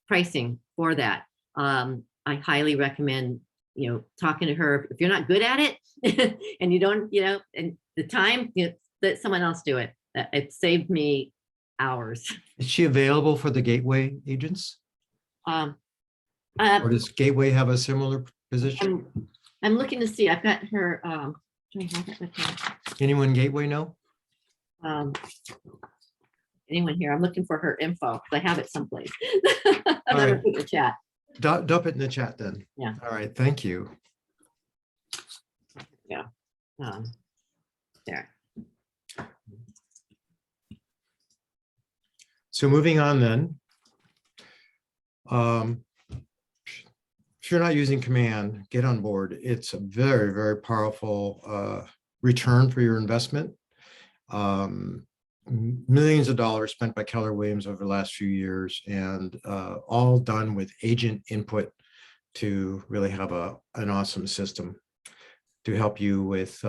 Speaker 4: pricing for that. I highly recommend, talking to her. If you're not good at it and you don't, and the time, let someone else do it. It saved me hours.
Speaker 1: Is she available for the Gateway agents? Or
Speaker 4: I'm,
Speaker 1: does Gateway have a similar position?
Speaker 4: I'm looking to see, I've got her, do I have it with me?
Speaker 1: Anyone Gateway know?
Speaker 4: Anyone here? I'm looking for her info, because I have it someplace. I'm gonna
Speaker 1: right.
Speaker 4: put in the chat.
Speaker 1: Dump it in the chat then.
Speaker 4: Yeah.
Speaker 1: All right, thank you.
Speaker 4: There.
Speaker 1: So moving on then. If you're not using command, get on board. It's a very, very powerful return for your investment. Millions of dollars spent by Keller Williams over the last few years, and all done with agent input to really have an awesome system to help you with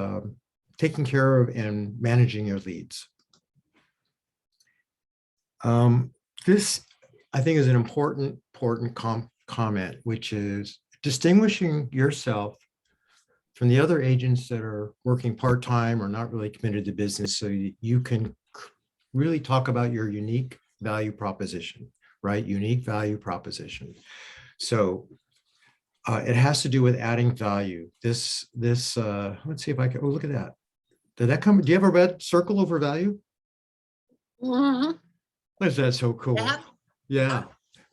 Speaker 1: taking care of and managing your leads. This, I think, is an important comment, which is distinguishing yourself from the other agents that are working part-time or not really committed to business, so you can really talk about your unique value proposition, right? Unique value proposition. So it has to do with adding value. Let's see if I can, oh, look at that. Did that come, do you have a red circle over value?
Speaker 5: Mhm.
Speaker 1: Is that so cool?
Speaker 5: Yeah.
Speaker 1: Yeah.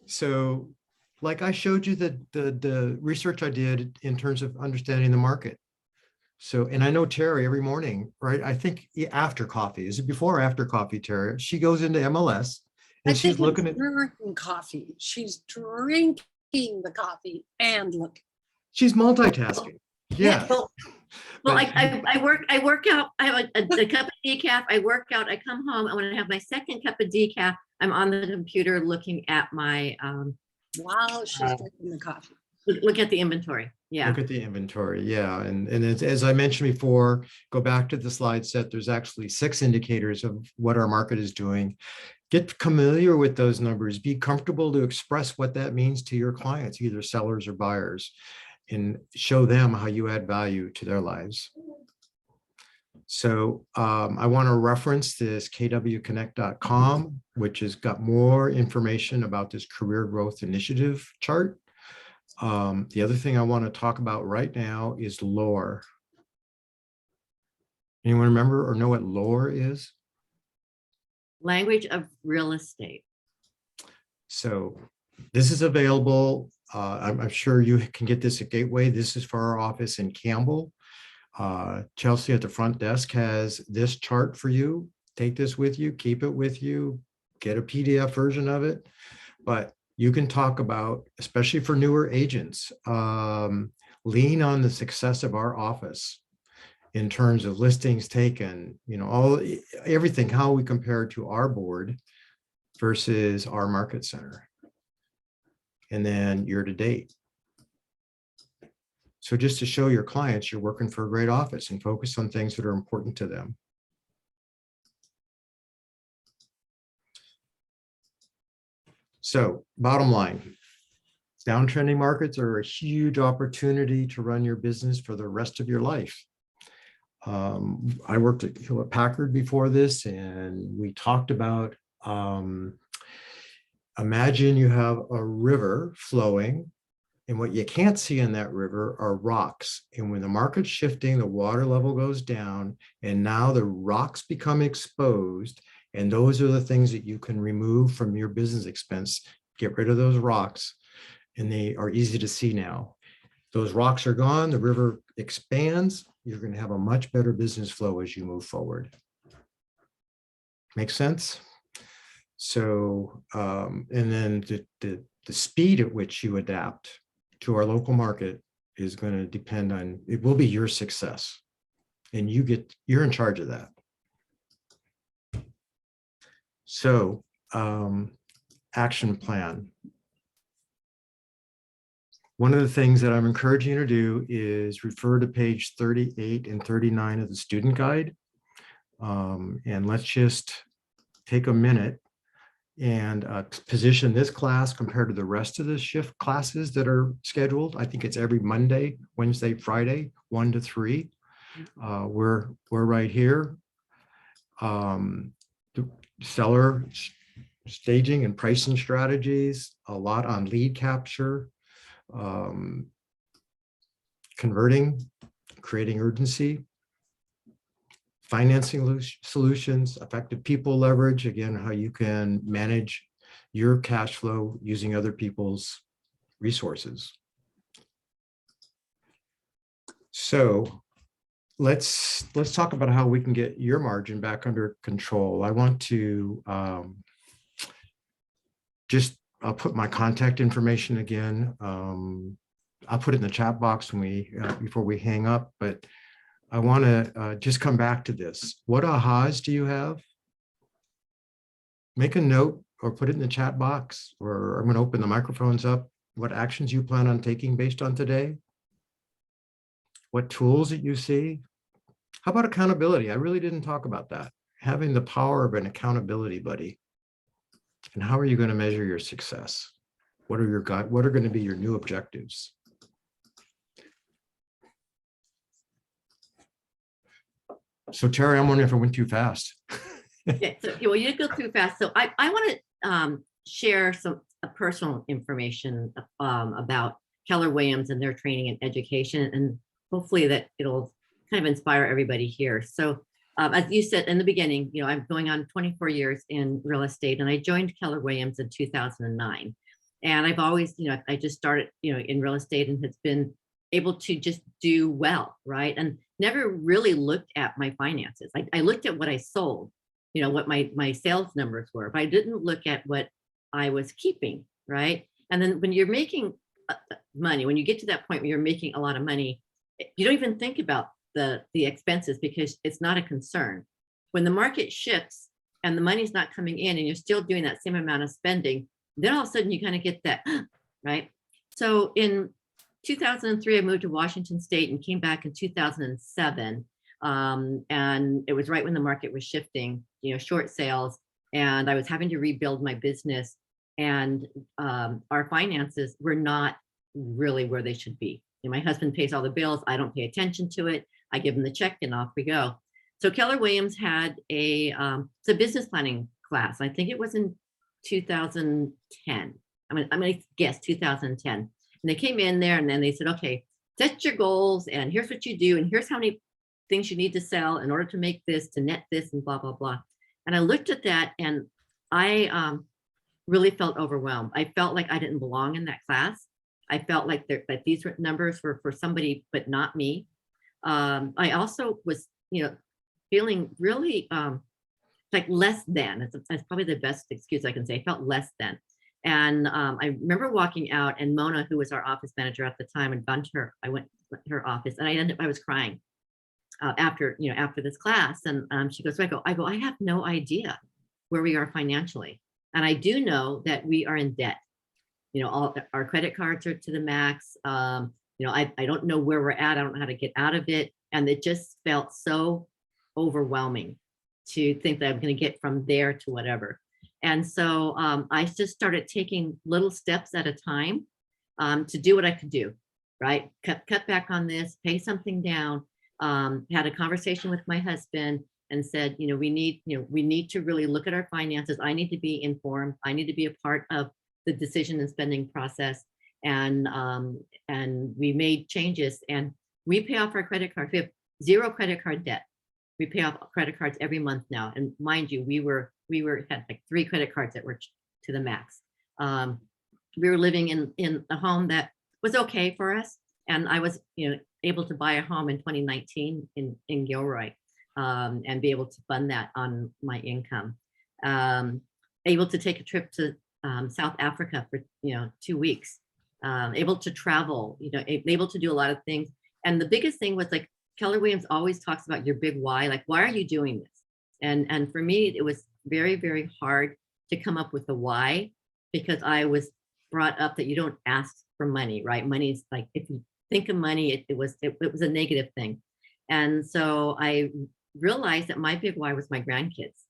Speaker 1: So like I showed you the research I did in terms of understanding the market. So, and I know Terry every morning, right? I think after coffee, is it before or after coffee, Terry? She goes into MLS and she's looking at,
Speaker 5: drinking coffee. She's drinking the coffee and looking.
Speaker 1: she's multitasking. Yeah.
Speaker 4: Well, I work out. I have a cup of decaf. I work out. I come home. I want to have my second cup of decaf. I'm on the computer looking at my
Speaker 5: While she's drinking the coffee.
Speaker 4: look at the inventory. Yeah.
Speaker 1: Look at the inventory. Yeah. And as I mentioned before, go back to the slide set. There's actually 6 indicators of what our market is doing. Get familiar with those numbers. Be comfortable to express what that means to your clients, either sellers or buyers, and show them how you add value to their lives. So I want to reference this kwconnect.com, which has got more information about this career growth initiative chart. The other thing I want to talk about right now is lore. Anyone remember or know what lore is?
Speaker 4: Language of real estate.
Speaker 1: So this is available. I'm sure you can get this at Gateway. This is for our office in Campbell. Chelsea at the front desk has this chart for you. Take this with you, keep it with you, get a PDF version of it. But you can talk about, especially for newer agents, lean on the success of our office in terms of listings taken, everything, how we compare to our board versus our market center. And then year to date. So just to show your clients you're working for a great office and focus on things that are important to them. So bottom line, downtrending markets are a huge opportunity to run your business for the rest of your life. I worked at Hewlett Packard before this, and we talked about, imagine you have a river flowing, and what you can't see in that river are rocks. And when the market's shifting, the water level goes down, and now the rocks become exposed. And those are the things that you can remove from your business expense. Get rid of those rocks, and they are easy to see now. Those rocks are gone, the river expands, you're going to have a much better business flow as you move forward. Make sense? So, and then the speed at which you adapt to our local market is going to depend on, it will be your success. And you're in charge of that. So, action plan. One of the things that I'm encouraging you to do is refer to page 38 and 39 of the student guide. And let's just take a minute and position this class compared to the rest of the shift classes that are scheduled. I think it's every Monday, Wednesday, Friday, 1 to 3. We're right here. Seller staging and pricing strategies, a lot on lead capture, converting, creating urgency, financing solutions, effective people leverage, again, how you can manage your cash flow using other people's resources. So let's talk about how we can get your margin back under control. I want to I'll put my contact information again. I'll put it in the chat box when before we hang up, but I want to just come back to this. What ahas do you have? Make a note or put it in the chat box, or I'm going to open the microphones up. What actions you plan on taking based on today? What tools that you see? How about accountability? I really didn't talk about that. Having the power of an accountability buddy. And how are you going to measure your success? What are going to be your new objectives? So Terry, I'm wondering if I went too fast.
Speaker 4: Yeah, so well, you didn't go too fast. So I want to share some personal information about Keller Williams and their training and education, and hopefully that it'll kind of inspire everybody here. So as you said in the beginning, I'm going on 24 years in real estate, and I joined Keller Williams in 2009. And I've always, I just started, in real estate and has been able to just do well, right? And never really looked at my finances. I looked at what I sold, what my sales numbers were, but I didn't look at what I was keeping, right? And then when you're making money, when you get to that point where you're making a lot of money, you don't even think about the expenses because it's not a concern. When the market shifts and the money's not coming in and you're still doing that same amount of spending, then all of a sudden you kind of get that, right? So in 2003, I moved to Washington State and came back in 2007. And it was right when the market was shifting, short sales, and I was having to rebuild my business, and our finances were not really where they should be. My husband pays all the bills. I don't pay attention to it. I give him the check and off we go. So Keller Williams had it's a business planning class. I think it was in 2010. I'm gonna guess 2010. And they came in there and then they said, okay, set your goals and here's what you do and here's how many things you need to sell in order to make this, to net this, and blah, blah, blah. And I looked at that and I really felt overwhelmed. I felt like I didn't belong in that class. I felt like that these numbers were for somebody, but not me. I also was, feeling really like less than. That's probably the best excuse I can say. I felt less than. And I remember walking out, and Mona, who was our office manager at the time, and I went to her office, and I was crying after this class. And she goes, I have no idea where we are financially. And I do know that we are in debt. All our credit cards are to the max. I don't know where we're at. I don't know how to get out of it. And it just felt so overwhelming to think that I'm going to get from there to whatever. And so I just started taking little steps at a time to do what I could do, right? Cut back on this, pay something down. Had a conversation with my husband and said, we need to really look at our finances. I need to be informed. I need to be a part of the decision and spending process. And we made changes, and we pay off our credit cards. We have 0 credit card debt. We pay off credit cards every month now. And mind you, we had like 3 credit cards that were to the max. We were living in a home that was okay for us. And I was, able to buy a home in 2019 in Gilroy, and be able to fund that on my income. Able to take a trip to South Africa for 2 weeks. Able to travel, able to do a lot of things. And the biggest thing was, like, Keller Williams always talks about your big why, like, why are you doing this? And for me, it was very, very hard to come up with a why, because I was brought up that you don't ask for money, right? Money is like, if you think of money, it was a negative thing. And so I realized that my big why was my grandkids.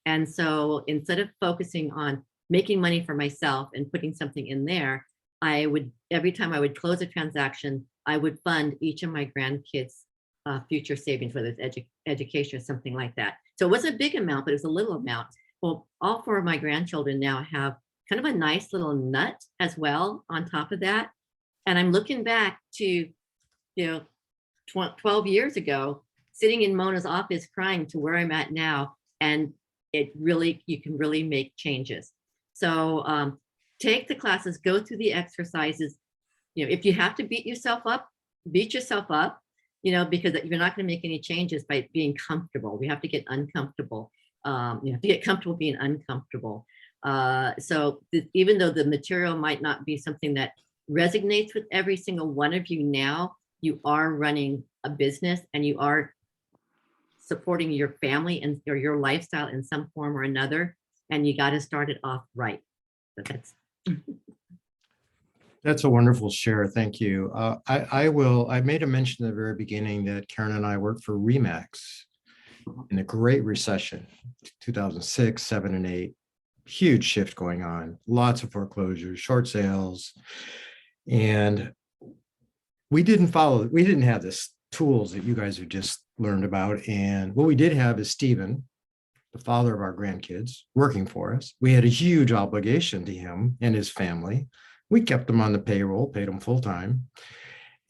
Speaker 4: And so instead of focusing on making money for myself and putting something in there, every time I would close a transaction, I would fund each of my grandkids' future savings, whether it's education or something like that. So it wasn't a big amount, but it was a little amount. Well, all 4 of my grandchildren now have kind of a nice little nut as well on top of that. And I'm looking back to, 12 years ago, sitting in Mona's office crying, to where I'm at now. And you can really make changes. So take the classes, go through the exercises. If you have to beat yourself up, because you're not going to make any changes by being comfortable. We have to get uncomfortable. You have to get comfortable being uncomfortable. So even though the material might not be something that resonates with every single one of you now, you are running a business, and you are supporting your family or your lifestyle in some form or another. And you got to start it off right. So
Speaker 1: That's a wonderful share. Thank you. I made a mention at the very beginning that Karen and I worked for Remax in the Great Recession, 2006, 7, and 8. Huge shift going on, lots of foreclosures, short sales. And we didn't have this tools that you guys have just learned about. And what we did have is Stephen, the father of our grandkids, working for us. We had a huge obligation to him and his family. We kept him on the payroll, paid him full time.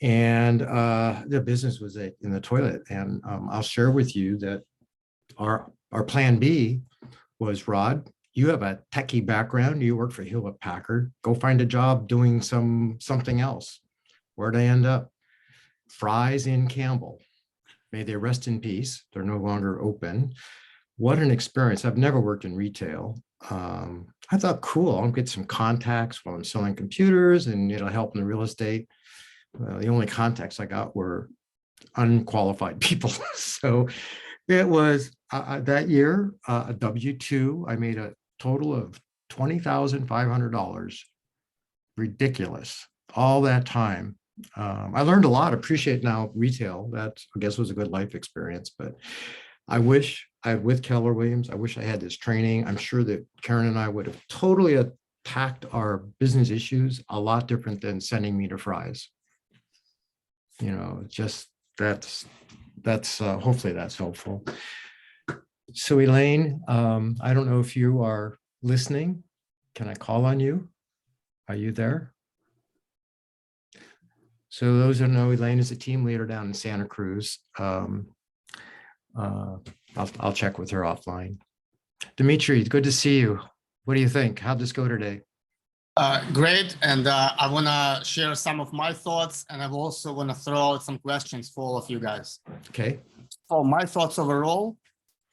Speaker 1: And the business was in the toilet. And I'll share with you that our plan B was, Rod, you have a techie background. You work for Hewlett Packard. Go find a job doing something else. Where'd I end up? Fry's in Campbell. May they rest in peace. They're no longer open. What an experience. I've never worked in retail. I thought, cool, I'll get some contacts while I'm selling computers, and it'll help in the real estate. The only contacts I got were unqualified people. So it was that year, a W-2, I made a total of $20,500. Ridiculous. All that time. I learned a lot, appreciate now retail. That, I guess, was a good life experience, but I wish with Keller Williams, I wish I had this training. I'm sure that Karen and I would have totally attacked our business issues a lot different than sending me to Fry's. Just that's hopefully that's helpful. So Elaine, I don't know if you are listening. Can I call on you? Are you there? So those who know, Elaine is a team leader down in Santa Cruz. I'll check with her offline. Dimitri, good to see you. What do you think? How'd this go today?
Speaker 6: Great. And I want to share some of my thoughts, and I also want to throw out some questions for all of you guys.
Speaker 1: Okay.
Speaker 6: So my thoughts overall,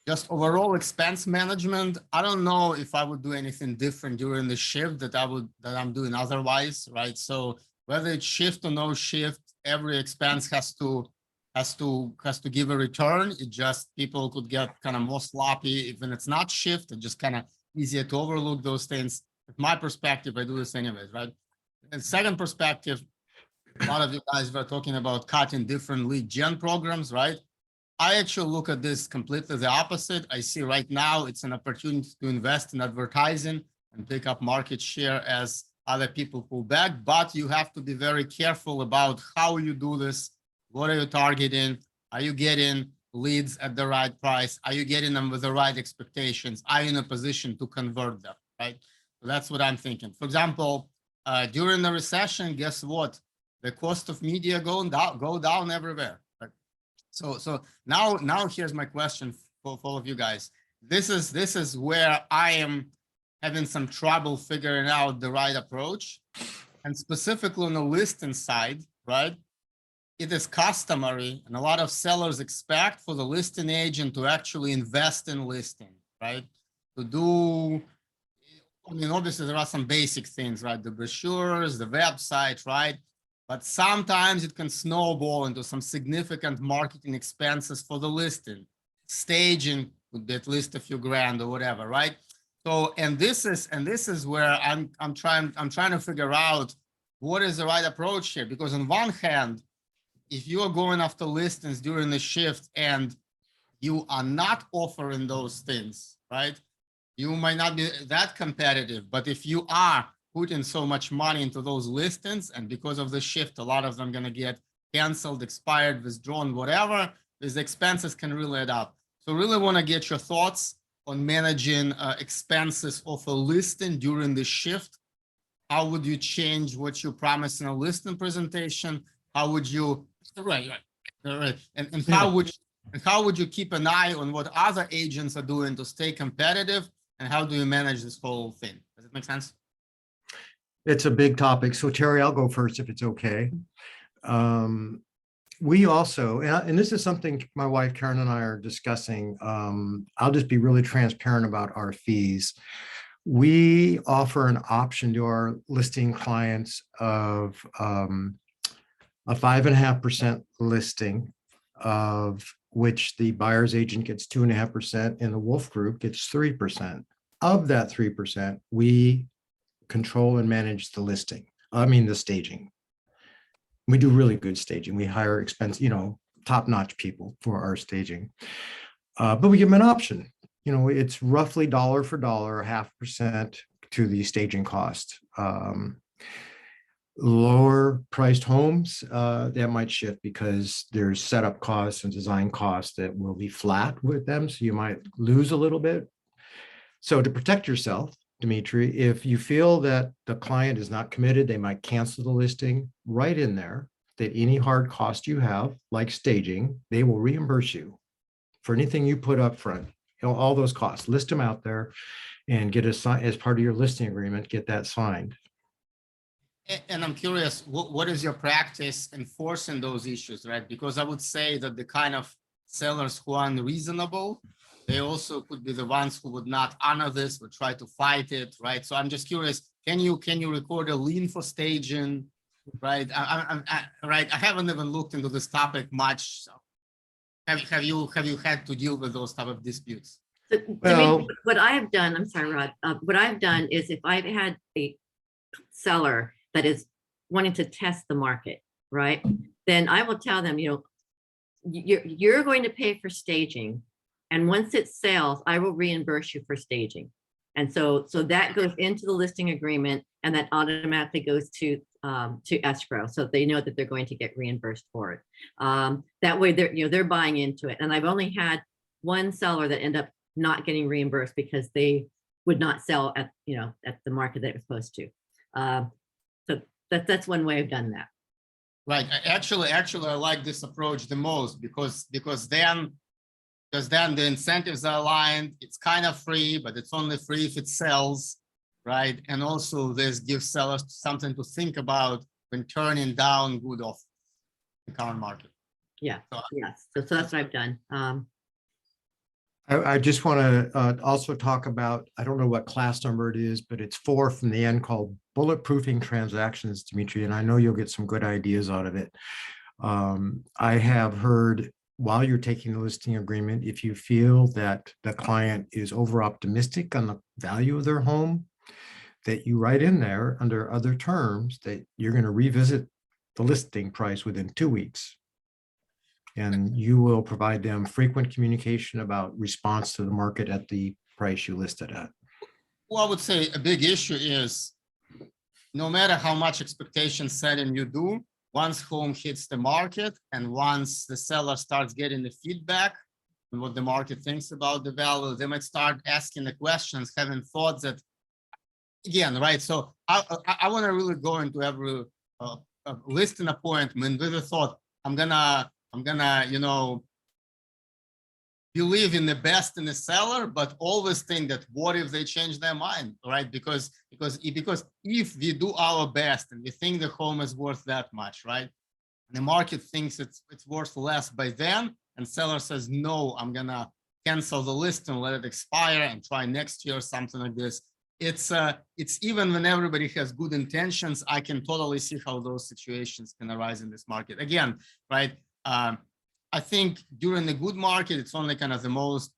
Speaker 6: just overall expense management. I don't know if I would do anything different during the shift that I'm doing otherwise, right? So whether it's shift or no shift, every expense has to give a return. It just, people could get kind of more sloppy if it's not shift. It's just kind of easier to overlook those things. From my perspective, I do this anyways, right? And second perspective, a lot of you guys were talking about cutting different lead gen programs, right? I actually look at this completely the opposite. I see right now it's an opportunity to invest in advertising and pick up market share as other people pull back, but you have to be very careful about how you do this. What are you targeting? Are you getting leads at the right price? Are you getting them with the right expectations? Are you in a position to convert them, right? So that's what I'm thinking. For example, during the recession, guess what? The cost of media go down everywhere. Right? So now here's my question for all of you guys. This is where I am having some trouble figuring out the right approach, and specifically on the listing side, right? It is customary, and a lot of sellers expect for the listing agent to actually invest in listing, right? To do, I mean, obviously there are some basic things, right? The brochures, the website, right? But sometimes it can snowball into some significant marketing expenses for the listing. Staging would be at least a few grand or whatever, right? So, and this is where I'm trying to figure out what is the right approach here, because on one hand, if you are going after listings during the shift and you are not offering those things, right? You might not be that competitive, but if you are putting so much money into those listings, and because of the shift, a lot of them are going to get canceled, expired, withdrawn, whatever, these expenses can really add up. So really want to get your thoughts on managing expenses of a listing during the shift. How would you change what you promised in a listing presentation? How would you, right. And how would you keep an eye on what other agents are doing to stay competitive? And how do you manage this whole thing? Does it make sense?
Speaker 1: It's a big topic. So Terry, I'll go first if it's okay. We also, and this is something my wife Karen and I are discussing. I'll just be really transparent about our fees. We offer an option to our listing clients of a 5.5% listing, of which the buyer's agent gets 2.5% and the Wolf Group gets 3%. Of that 3%, we control and manage the listing. I mean, the staging. We do really good staging. We hire top-notch people for our staging. But we give them an option. It's roughly dollar for dollar, 0.5% to the staging cost. Lower priced homes, that might shift because there's setup costs and design costs that will be flat with them. So you might lose a little bit. So to protect yourself, Dimitri, if you feel that the client is not committed, they might cancel the listing. Right in there that any hard cost you have, like staging, they will reimburse you for anything you put up front. All those costs, list them out there and get as part of your listing agreement, get that signed.
Speaker 6: And I'm curious, what is your practice enforcing those issues, right? Because I would say that the kind of sellers who are unreasonable, they also could be the ones who would not honor this, would try to fight it, right? So I'm just curious, can you record a lien for staging, right? Right. I haven't even looked into this topic much. So have you had to deal with those type of disputes?
Speaker 4: So,
Speaker 1: Well,
Speaker 4: what I have done, I'm sorry, Rod, what I've done is if I've had a seller that is wanting to test the market, right? Then I will tell them, you're going to pay for staging. And once it sells, I will reimburse you for staging. And so that goes into the listing agreement, and that automatically goes to escrow. So they know that they're going to get reimbursed for it. That way they're buying into it. And I've only had one seller that ended up not getting reimbursed because they would not sell at the market that it was supposed to. So that's one way I've done that.
Speaker 6: Right. Actually, I like this approach the most because then the incentives are aligned. It's kind of free, but it's only free if it sells, right? And also this gives sellers something to think about when turning down good offers in the current market.
Speaker 4: Yeah. Yes. So that's what I've done.
Speaker 1: I just want to also talk about, I don't know what class number it is, but it's 4 from the end, called bulletproofing transactions, Dimitri, and I know you'll get some good ideas out of it. I have heard, while you're taking the listing agreement, if you feel that the client is over optimistic on the value of their home, that you write in there under other terms that you're going to revisit the listing price within 2 weeks. And you will provide them frequent communication about response to the market at the price you listed at.
Speaker 6: Well, I would say a big issue is no matter how much expectation setting you do, once home hits the market and once the seller starts getting the feedback and what the market thinks about the value, they might start asking the questions, having thoughts that, again, right? So I want to really go into every listing appointment with the thought, I'm gonna, you know, believe in the best in the seller, but always think that what if they change their mind, right? Because if we do our best and we think the home is worth that much, right? The market thinks it's worth less by then, and seller says, no, I'm gonna cancel the listing, let it expire and try next year, something like this. It's even when everybody has good intentions, I can totally see how those situations can arise in this market. Again, right? I think during the good market, it's only kind of the most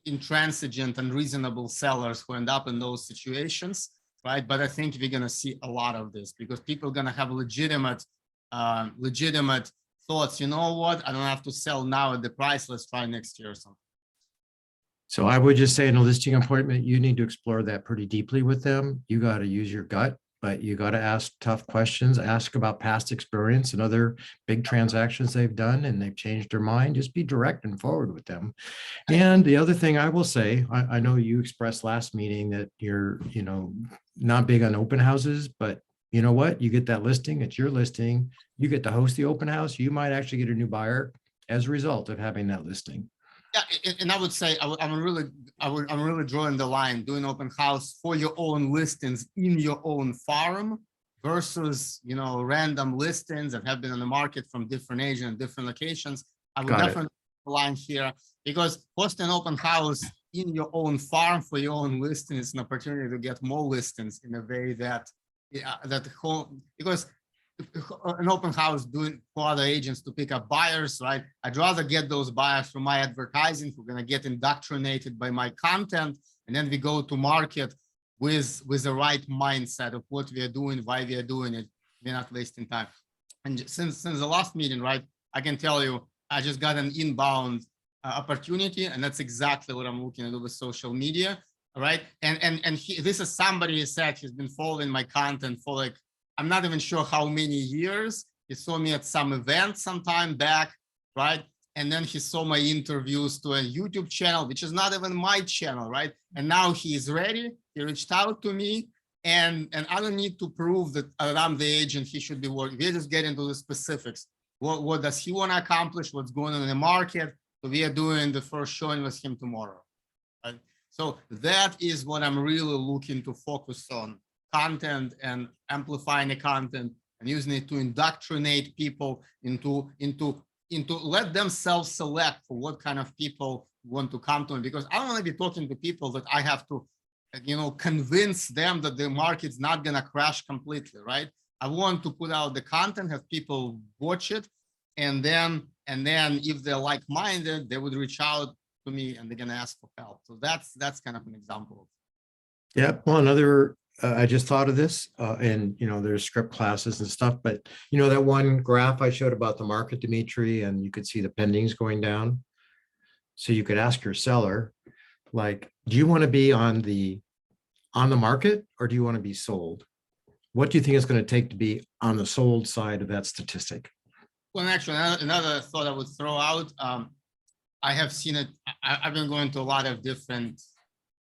Speaker 6: intransigent and reasonable sellers who end up in those situations, right? But I think we're going to see a lot of this because people are going to have legitimate thoughts. You know what? I don't have to sell now at the price. Let's try next year or something.
Speaker 1: So I would just say in a listing appointment, you need to explore that pretty deeply with them. You got to use your gut, but you got to ask tough questions, ask about past experience and other big transactions they've done and they've changed their mind. Just be direct and forward with them. And the other thing I will say, I know you expressed last meeting that you're, you know, not big on open houses, but you know what? You get that listing, it's your listing. You get to host the open house. You might actually get a new buyer as a result of having that listing.
Speaker 6: Yeah, and I would say I'm really drawing the line doing open house for your own listings in your own farm versus, you know, random listings that have been on the market from different agents and different locations. I would definitely draw the line here because hosting an open house in your own farm for your own listing is an opportunity to get more listings in a way that because an open house doing for other agents to pick up buyers, right? I'd rather get those buyers from my advertising who are going to get indoctrinated by my content. And then we go to market with the right mindset of what we are doing, why we are doing it. We're not wasting time. And since the last meeting, right, I can tell you, I just got an inbound opportunity, and that's exactly what I'm looking to do with social media, right? And this is somebody who said he's been following my content for like, I'm not even sure how many years. He saw me at some event sometime back, right? And then he saw my interviews to a YouTube channel, which is not even my channel, right? And now he is ready. He reached out to me, and I don't need to prove that I'm the agent he should be working. We just get into the specifics. What does he want to accomplish? What's going on in the market? So we are doing the first showing with him tomorrow, right? So that is what I'm really looking to focus on. Content and amplifying the content and using it to indoctrinate people into let them self-select for what kind of people want to come to me, because I don't want to be talking to people that I have to, you know, convince them that the market's not going to crash completely, right? I want to put out the content, have people watch it, and then if they're like-minded, they would reach out to me and they're going to ask for help. So that's kind of an example.
Speaker 1: Yeah, well, another I just thought of this and, you know, there's script classes and stuff, but you know, that one graph I showed about the market, Dimitri, and you could see the pendings going down. So you could ask your seller, like, do you want to be on the market or do you want to be sold? What do you think it's going to take to be on the sold side of that statistic?
Speaker 6: Well, actually, another thought I would throw out, I have seen it. I've been going to a lot of different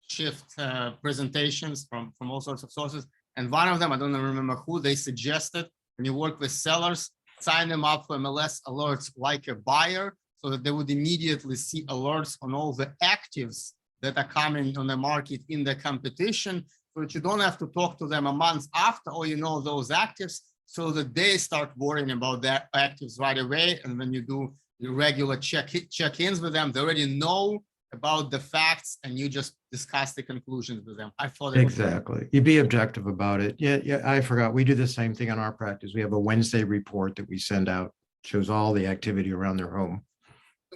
Speaker 6: shift presentations from all sorts of sources. And one of them, I don't remember who, they suggested when you work with sellers, sign them up for MLS alerts like a buyer so that they would immediately see alerts on all the actives that are coming on the market in the competition, so that you don't have to talk to them a month after, or you know those actives, so that they start worrying about their actives right away. And when you do your regular check-ins with them, they already know about the facts and you just discuss the conclusions with them. I thought
Speaker 1: exactly. You be objective about it. Yeah, I forgot. We do the same thing in our practice. We have a Wednesday report that we send out, shows all the activity around their home.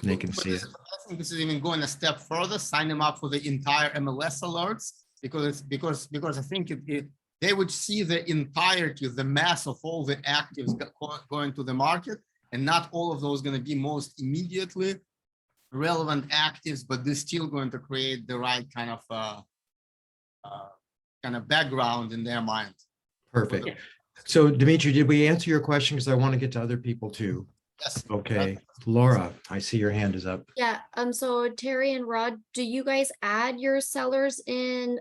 Speaker 1: And they can see it.
Speaker 6: I think this is even going a step further. Sign them up for the entire MLS alerts because I think they would see the entirety, the mass of all the actives going to the market. And not all of those going to be most immediately relevant actives, but they're still going to create the right kind of background in their mind.
Speaker 1: Perfect.
Speaker 4: Yeah.
Speaker 1: So Dimitri, did we answer your question? Because I want to get to other people too.
Speaker 6: Yes.
Speaker 1: Okay, Laura, I see your hand is up.
Speaker 2: Yeah, so Terry and Rod, do you guys add your sellers in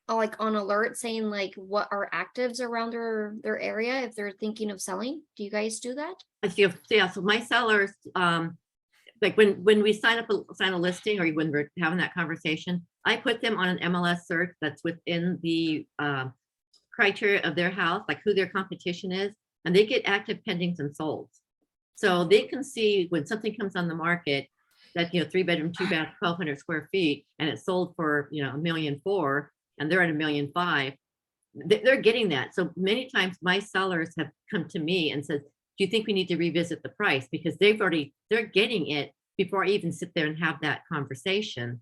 Speaker 2: like on alert saying like what are actives around their area if they're thinking of selling? Do you guys do that?
Speaker 4: Yeah, so my sellers, like when we sign a listing, or when we're having that conversation, I put them on an MLS search that's within the criteria of their house, like who their competition is, and they get active pendings and solds. So they can see when something comes on the market that, 3-bedroom, 2-bath, 1,200 square feet, and it's sold for, $1.4 million, and they're at $1.5 million. They're getting that. So many times my sellers have come to me and said, do you think we need to revisit the price? Because they're getting it before I even sit there and have that conversation.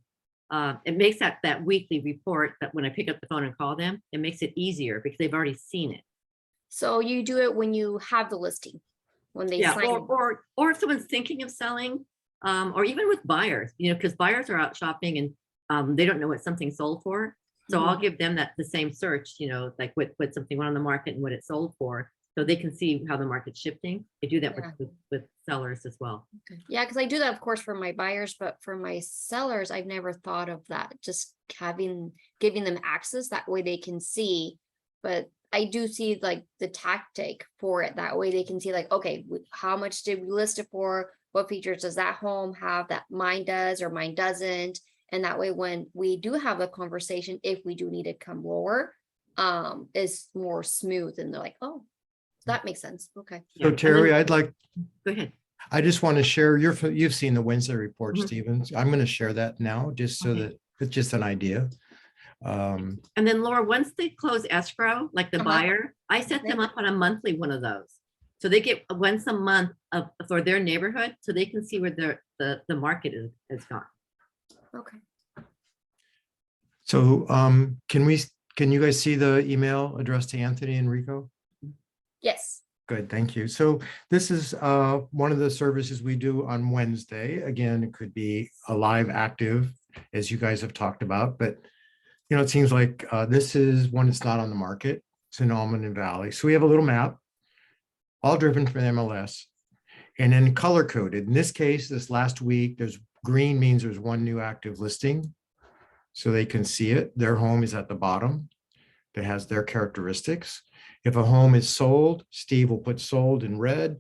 Speaker 4: It makes that weekly report that when I pick up the phone and call them, it makes it easier because they've already seen it.
Speaker 2: So you do it when you have the listing, when they
Speaker 4: Yeah,
Speaker 2: sign.
Speaker 4: or if someone's thinking of selling, or even with buyers, because buyers are out shopping and they don't know what something sold for. So I'll give them the same search, like what something went on the market and what it sold for, so they can see how the market's shifting. I do that
Speaker 2: Yeah.
Speaker 4: with sellers as well.
Speaker 2: Okay. Yeah, because I do that, of course, for my buyers, but for my sellers, I've never thought of that. Just giving them access that way they can see. But I do see like the tactic for it. That way they can see like, okay, how much did we list it for? What features does that home have that mine does or mine doesn't? And that way, when we do have a conversation, if we do need to come lower, is more smooth, and they're like, oh, that makes sense. Okay.
Speaker 1: So
Speaker 4: and
Speaker 1: Terry,
Speaker 4: then-
Speaker 1: I'd like,
Speaker 4: Go ahead.
Speaker 1: I just want to share you've seen the Wednesday report,
Speaker 4: Mhm.
Speaker 1: Stevens. I'm going to share that now just so
Speaker 4: Okay.
Speaker 1: that it's just an idea.
Speaker 4: And then Laura, once they close escrow, like the
Speaker 2: Uh-huh.
Speaker 4: buyer, I set them up on a monthly one of those. So they get once a month for their neighborhood, so they can see where the market is gone.
Speaker 2: Okay.
Speaker 1: So can you guys see the email addressed to Anthony and Rico?
Speaker 2: Yes.
Speaker 1: Good, thank you. So this is one of the services we do on Wednesday. Again, it could be a live active, as you guys have talked about, but it seems like this is one that's not on the market. It's in Almond Valley. So we have a little map, all driven from MLS, and then color coded. In this case, this last week, there's green means there's one new active listing. So they can see it. Their home is at the bottom. That has their characteristics. If a home is sold, Steve will put sold in red.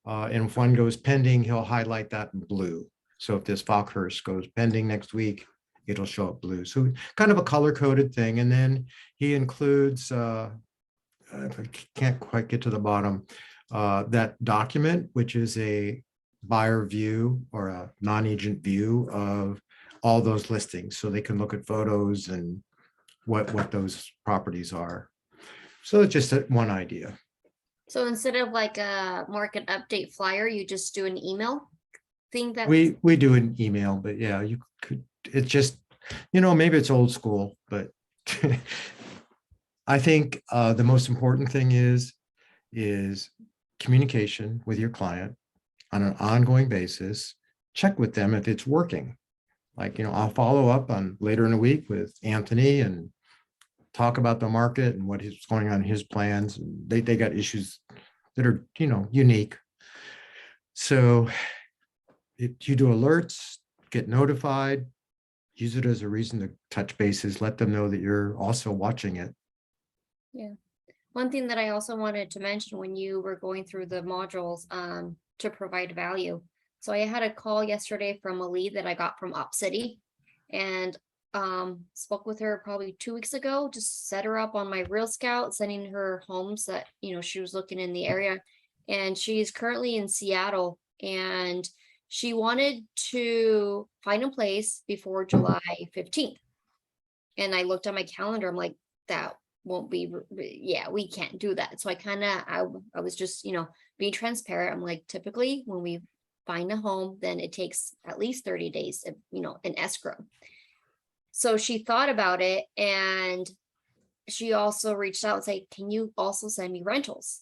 Speaker 1: And if one goes pending, he'll highlight that in blue. So if this Falkhurst goes pending next week, it'll show up blue. So kind of a color coded thing. And then he includes, if I can't quite get to the bottom, that document, which is a buyer view or a non-agent view of all those listings. So they can look at photos and what those properties are. So it's just one idea.
Speaker 2: So instead of like a market update flyer, you just do an email thing that
Speaker 1: We do an email, but yeah, you could, it's just, maybe it's old school, but I think the most important thing is communication with your client on an ongoing basis. Check with them if it's working. Like, I'll follow up on later in the week with Anthony and talk about the market and what is going on in his plans. And they got issues that are, unique. So you do alerts, get notified, use it as a reason to touch bases, let them know that you're also watching it.
Speaker 2: Yeah. One thing that I also wanted to mention when you were going through the modules to provide value. So I had a call yesterday from a lead that I got from Op City, and spoke with her probably 2 weeks ago, just set her up on my Real Scout, sending her homes that she was looking in the area. And she's currently in Seattle, and she wanted to find a place before July 15th. And I looked at my calendar, I'm like, that won't be, yeah, we can't do that. So I was just being transparent. I'm like, typically when we find a home, then it takes at least 30 days of, an escrow. So she thought about it, and she also reached out and said, can you also send me rentals?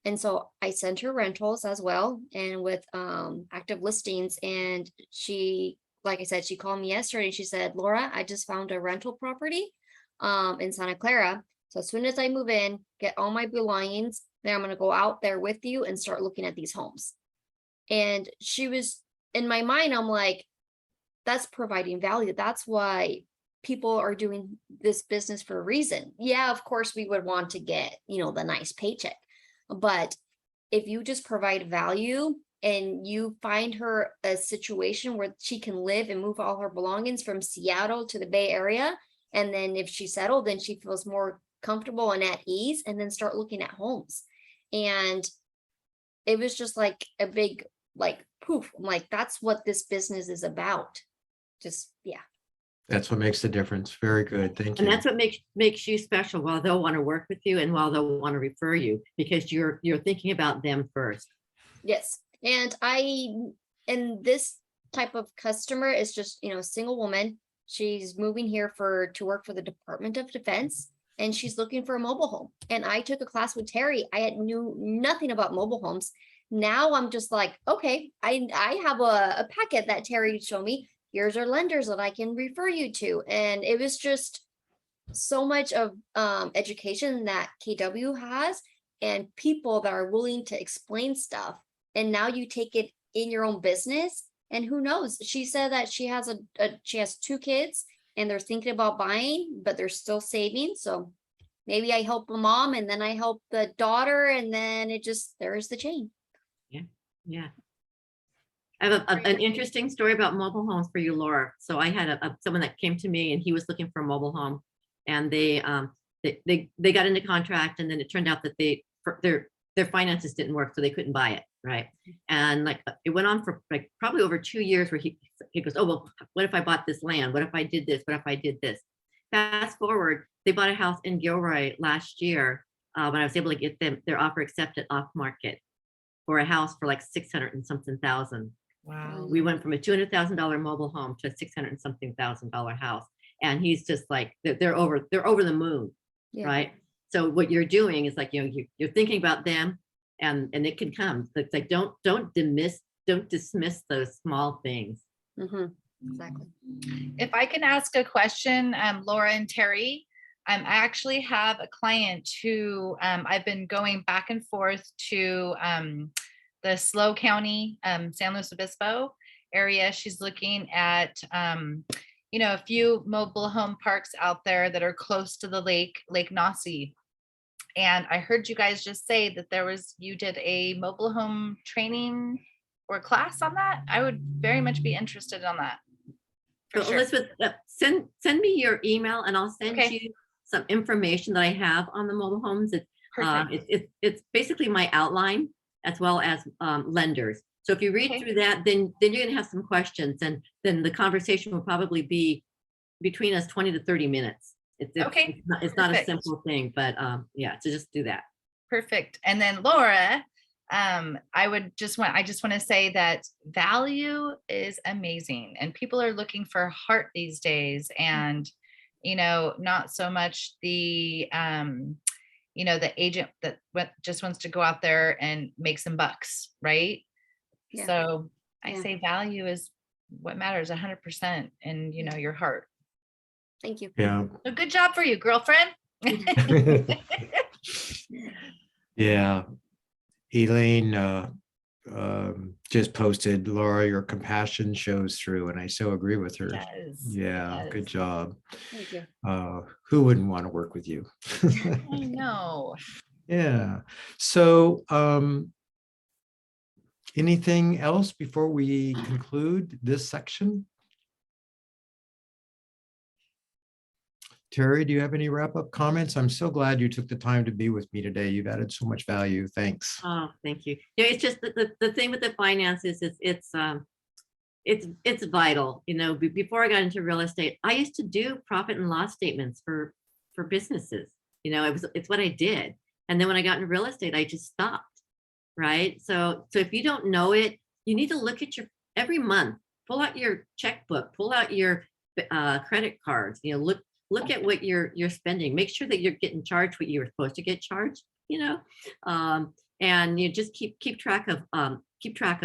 Speaker 2: And so I sent her rentals as well and with active listings. And she, like I said, she called me yesterday and she said, Laura, I just found a rental property in Santa Clara. So as soon as I move in, get all my belongings, then I'm gonna go out there with you and start looking at these homes. And she was, in my mind, I'm like, that's providing value. That's why people are doing this business for a reason. Yeah, of course we would want to get, the nice paycheck. But if you just provide value and you find her a situation where she can live and move all her belongings from Seattle to the Bay Area, and then if she's settled, then she feels more comfortable and at ease, and then start looking at homes. And it was just like a big, like, poof. I'm like, that's what this business is about. Just, yeah.
Speaker 1: That's what makes the difference. Very good. Thank
Speaker 4: And
Speaker 1: you.
Speaker 4: that's what makes you special, while they'll want to work with you and while they'll want to refer you, because you're thinking about them first.
Speaker 2: Yes. And this type of customer is just, a single woman. She's moving here to work for the Department of Defense, and she's looking for a mobile home. And I took a class with Terry. I knew nothing about mobile homes. Now I'm just like, okay, I have a packet that Terry showed me. Here's our lenders that I can refer you to. And it was just so much of education that KW has, and people that are willing to explain stuff. And now you take it in your own business, and who knows? She said that she has she has 2 kids and they're thinking about buying, but they're still saving. So maybe I help the mom and then I help the daughter, and then there's the chain.
Speaker 4: Yeah. I have an interesting story about mobile homes for you, Laura. So I had someone that came to me and he was looking for a mobile home, and they got into contract, and then it turned out that their finances didn't work, so they couldn't buy it, right? And like it went on for like probably over 2 years, where he goes, oh well, what if I bought this land? What if I did this? What if I did this? Fast forward, they bought a house in Gilroy last year when I was able to get their offer accepted off market for a house for like 600 and something thousand.
Speaker 3: Wow.
Speaker 4: We went from a $200,000 mobile home to a 600 and something $1,000 house. And he's just like, they're over the moon,
Speaker 2: Yeah.
Speaker 4: right? So what you're doing is like, you're thinking about them, and it can come. It's like, don't dismiss those small things.
Speaker 2: Exactly.
Speaker 3: If I can ask a question, Laura and Terry, I actually have a client who I've been going back and forth to the SLO County, San Luis Obispo area. She's looking at, a few mobile home parks out there that are close to the Lake Nasi. And I heard you guys just say that you did a mobile home training or class on that. I would very much be interested on that. For
Speaker 4: So
Speaker 3: sure.
Speaker 4: Elizabeth, send me your email and I'll send
Speaker 3: Okay.
Speaker 4: you some information that I have on the mobile homes.
Speaker 3: Perfect.
Speaker 4: It's basically my outline, as well as lenders. So if you read
Speaker 3: Okay.
Speaker 4: through that, then you're gonna have some questions, and then the conversation will probably be between us 20 to 30 minutes.
Speaker 3: Okay.
Speaker 4: It's not a
Speaker 3: Perfect.
Speaker 4: simple thing, but yeah, so just do that.
Speaker 3: Perfect. And then Laura, I just want to say that value is amazing, and people are looking for heart these days, and not so much the the agent that just wants to go out there and make some bucks, right?
Speaker 2: Yeah.
Speaker 3: So I
Speaker 2: Yeah.
Speaker 3: say value is what matters 100%, and your heart.
Speaker 2: Thank you.
Speaker 1: Yeah.
Speaker 3: So good job for you, girlfriend.
Speaker 1: Yeah. Elaine just posted, Laura, your compassion shows through, and I so agree with her.
Speaker 3: Yes,
Speaker 1: Yeah,
Speaker 3: yes.
Speaker 1: good job.
Speaker 2: Thank you.
Speaker 1: Who wouldn't want to work with you?
Speaker 3: I know.
Speaker 1: Yeah. So anything else before we conclude this section? Terry, do you have any wrap-up comments? I'm so glad you took the time to be with me today. You've added so much value. Thanks.
Speaker 4: Oh, thank you. Yeah, it's just the thing with the finances is it's vital. Before I got into real estate, I used to do profit and loss statements for businesses. It's what I did. And then when I got into real estate, I just stopped. Right. So if you don't know it, you need to look at every month, pull out your checkbook, pull out your credit cards, look at what you're spending, make sure that you're getting charged what you were supposed to get charged, and you just keep track of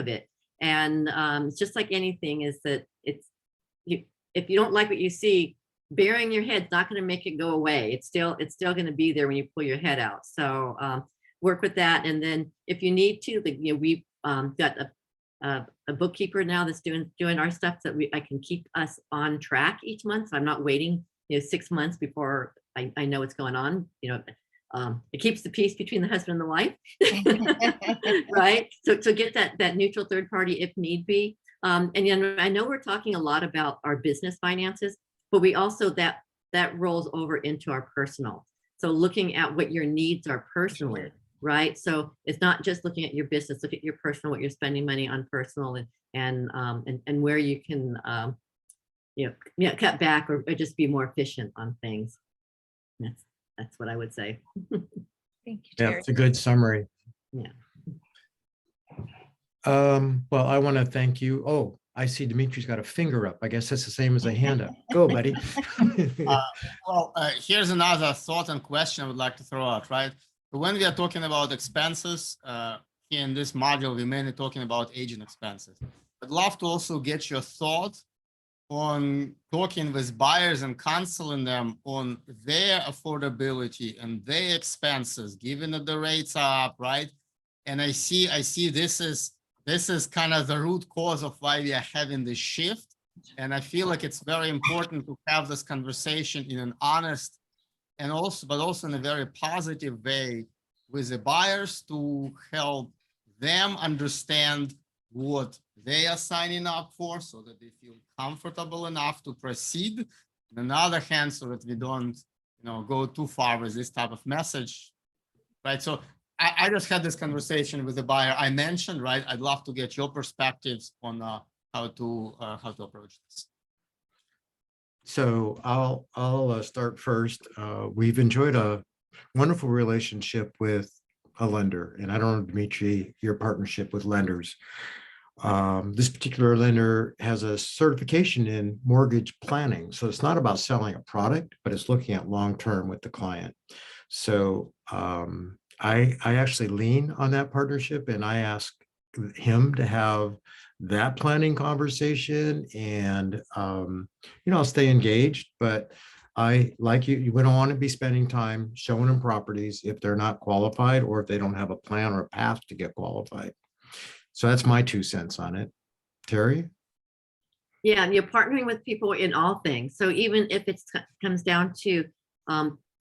Speaker 4: it. And it's just like anything, is that if you don't like what you see, burying your head's not going to make it go away. It's still going to be there when you pull your head out. So work with that, and then if you need to, we've got a bookkeeper now that's doing our stuff, so that I can keep us on track each month. So I'm not waiting 6 months before I know what's going on. It keeps the peace between the husband and the wife, right? So get that neutral third party if need be. And I know we're talking a lot about our business finances, but we also that rolls over into our personal. So looking at what your needs are personally, right? So it's not just looking at your business. Look at your personal, what you're spending money on personal, and where you can cut back or just be more efficient on things. That's what I would say.
Speaker 3: Thank you,
Speaker 1: Yeah,
Speaker 3: Terry.
Speaker 1: it's a good summary.
Speaker 4: Yeah.
Speaker 1: Well, I want to thank you. Oh, I see Dimitri's got a finger up. I guess that's the same as a hand up. Go, buddy.
Speaker 6: Here's another thought and question I would like to throw out, right? So when we are talking about expenses, here in this module, we're mainly talking about agent expenses. I'd love to also get your thought on talking with buyers and counseling them on their affordability and their expenses, given that the rates are up, right? And I see this is kind of the root cause of why we are having this shift. And I feel like it's very important to have this conversation in an honest but also in a very positive way with the buyers, to help them understand what they are signing up for, so that they feel comfortable enough to proceed. On the other hand, so that we don't, go too far with this type of message, right? So I just had this conversation with the buyer I mentioned, right? I'd love to get your perspectives on how to approach this.
Speaker 1: So I'll start first. We've enjoyed a wonderful relationship with a lender, and I don't know, Dimitri, your partnership with lenders. This particular lender has a certification in mortgage planning. So it's not about selling a product, but it's looking at long-term with the client. So I actually lean on that partnership, and I ask him to have that planning conversation, and I'll stay engaged, but I like you don't want to be spending time showing them properties if they're not qualified, or if they don't have a plan or a path to get qualified. So that's my 2 cents on it. Terry?
Speaker 4: Yeah, and you're partnering with people in all things. So even if it comes down to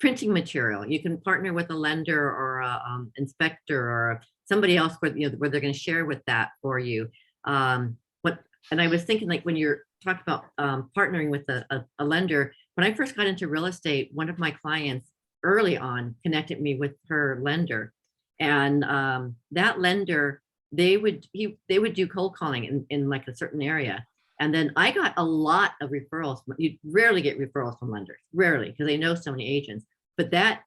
Speaker 4: printing material, you can partner with a lender or a inspector or somebody else where they're going to share with that for you. And I was thinking, like, when you're talking about partnering with a lender, when I first got into real estate, one of my clients early on connected me with her lender, and that lender, they would do cold calling in like a certain area. And then I got a lot of referrals. You rarely get referrals from lenders, rarely, because they know so many agents. But that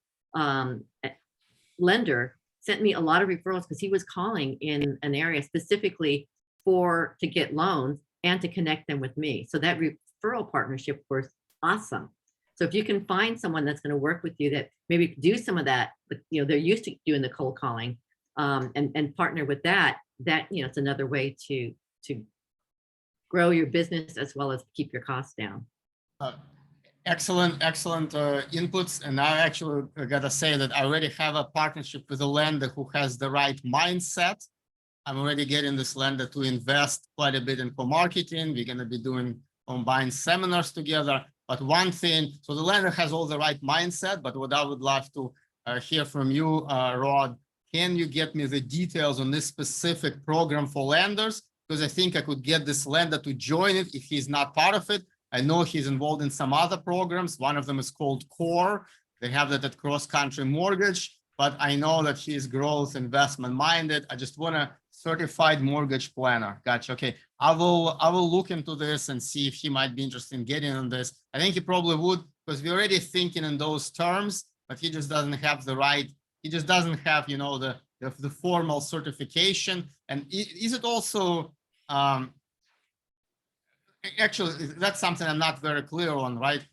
Speaker 4: lender sent me a lot of referrals because he was calling in an area specifically to get loans and to connect them with me. So that referral partnership was awesome. So if you can find someone that's going to work with you that maybe do some of that, but they're used to doing the cold calling, and partner with that, it's another way to grow your business as well as keep your costs down.
Speaker 6: Excellent inputs. And I actually gotta say that I already have a partnership with a lender who has the right mindset. I'm already getting this lender to invest quite a bit in co-marketing. We're gonna be doing combined seminars together. But one thing, so the lender has all the right mindset, but what I would love to hear from you, Rod, can you get me the details on this specific program for lenders? Because I think I could get this lender to join it if he's not part of it. I know he's involved in some other programs. One of them is called CORE. They have that at Cross Country Mortgage, but I know that he's growth investment minded. I just want a certified mortgage planner. Gotcha. Okay. I will look into this and see if he might be interested in getting on this. I think he probably would, because we're already thinking in those terms, but he just doesn't have the right, he just doesn't have, the formal certification. And is it also, actually, that's something I'm not very clear on, right?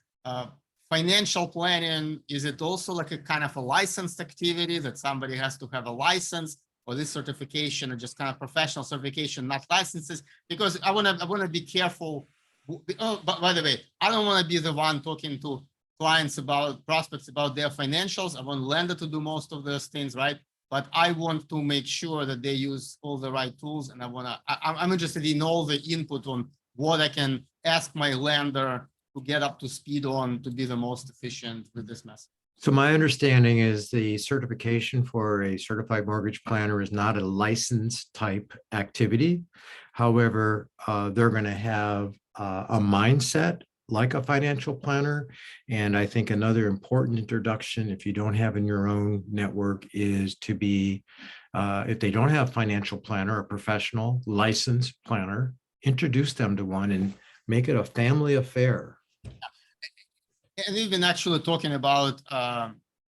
Speaker 6: Financial planning, is it also like a kind of a licensed activity that somebody has to have a license? or this certification, or just kind of professional certification, not licenses, because I want to be careful. Oh, but by the way, I don't want to be the one talking to clients about prospects about their financials. I want lender to do most of those things, right? But I want to make sure that they use all the right tools, and I'm interested in all the input on what I can ask my lender to get up to speed on to be the most efficient with this message.
Speaker 1: So my understanding is the certification for a certified mortgage planner is not a license type activity. However, they're going to have a mindset like a financial planner. And I think another important introduction, if you don't have in your own network, is to be, if they don't have financial planner, a professional licensed planner, introduce them to one and make it a family affair.
Speaker 6: And we've been actually talking about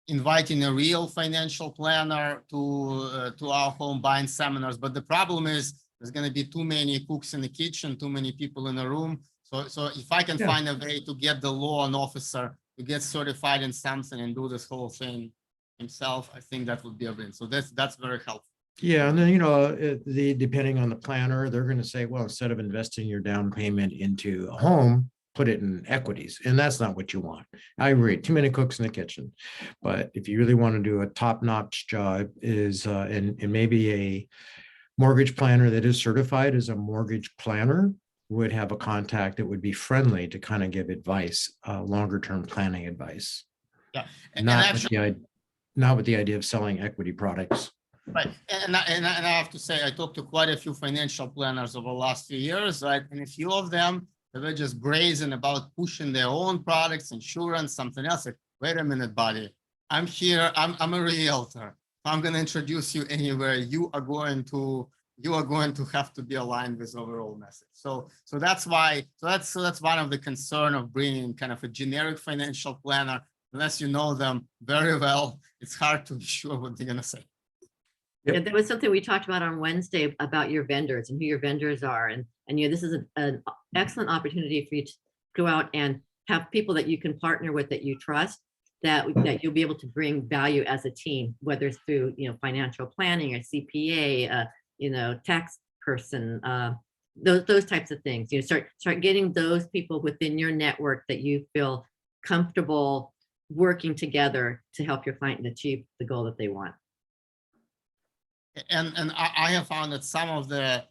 Speaker 6: inviting a real financial planner to our home buying seminars. But the problem is there's going to be too many cooks in the kitchen, too many people in the room. So if I can find a way to get the loan officer to get certified in something and do this whole thing himself, I think that would be a win. So that's very helpful.
Speaker 1: Yeah, and then, depending on the planner, they're going to say, well, instead of investing your down payment into a home, put it in equities. And that's not what you want. I agree. Too many cooks in the kitchen. But if you really want to do a top-notch job and maybe a mortgage planner that is certified as a mortgage planner would have a contact that would be friendly to kind of give advice, longer term planning advice.
Speaker 6: Yeah.
Speaker 1: Not with the idea of selling equity products.
Speaker 6: Right. And I have to say, I talked to quite a few financial planners over the last few years, right? And a few of them, they were just brazen about pushing their own products, insurance, something else. Like, wait a minute, buddy. I'm here. I'm a realtor. I'm going to introduce you anywhere. You are going to have to be aligned with overall message. So that's why. So that's one of the concern of bringing kind of a generic financial planner. Unless you know them very well, it's hard to be sure what they're going to say.
Speaker 1: Yep.
Speaker 4: Yeah, that was something we talked about on Wednesday about your vendors and who your vendors are. And this is an excellent opportunity for you to go out and have people that you can partner with that you trust, that you'll be able to bring value as a team, whether it's through, financial planning or CPA, tax person, those types of things. Start getting those people within your network that you feel comfortable working together to help your client achieve the goal that they want.
Speaker 6: And I have found that some of the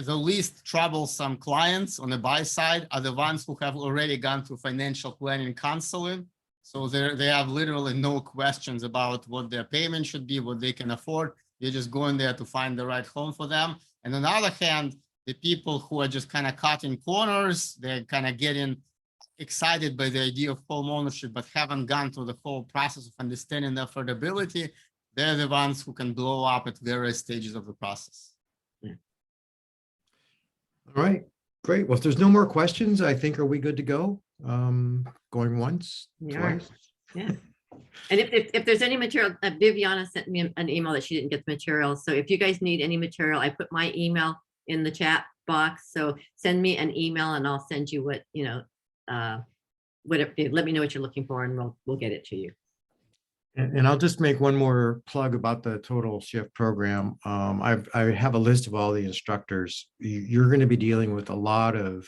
Speaker 6: least troublesome clients on the buy side are the ones who have already gone through financial planning counseling. So they have literally no questions about what their payment should be, what they can afford. They're just going there to find the right home for them. And on the other hand, the people who are just kind of cutting corners, they're kind of getting excited by the idea of home ownership, but haven't gone through the whole process of understanding the affordability. They're the ones who can blow up at various stages of the process.
Speaker 1: All right, great. Well, if there's no more questions, I think, are we good to go? Going once, twice?
Speaker 4: Yeah. And if there's any material, Viviana sent me an email that she didn't get the material. So if you guys need any material, I put my email in the chat box. So send me an email and I'll send you what, whatever, let me know what you're looking for and we'll get it to you.
Speaker 1: And I'll just make one more plug about the Total Shift program. I have a list of all the instructors. You're going to be dealing with a lot of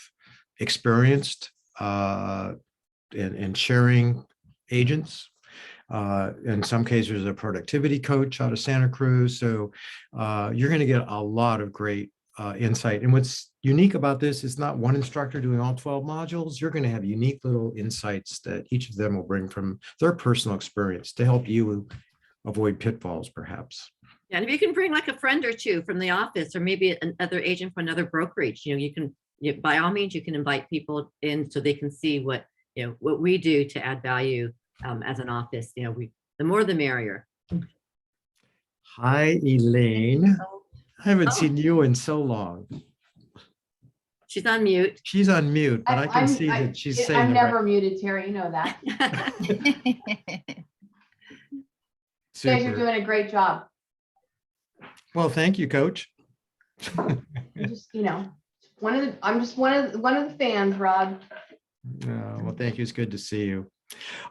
Speaker 1: experienced and sharing agents. In some cases, a productivity coach out of Santa Cruz. So you're going to get a lot of great insight. And what's unique about this is not one instructor doing all 12 modules. You're going to have unique little insights that each of them will bring from their personal experience to help you avoid pitfalls, perhaps.
Speaker 4: Yeah, and if you can bring like a friend or two from the office, or maybe another agent from another brokerage, by all means, you can invite people in so they can see what we do to add value as an office. The more the merrier.
Speaker 1: Hi, Elaine. I haven't seen you in so long.
Speaker 4: She's on mute.
Speaker 1: She's on mute, but I can see that she's saying
Speaker 7: I'm never muted, Terry. You know that. You guys are doing a great job.
Speaker 1: Well, thank you, Coach.
Speaker 7: I'm just, I'm just one of the fans, Rod.
Speaker 1: Well, thank you. It's good to see you.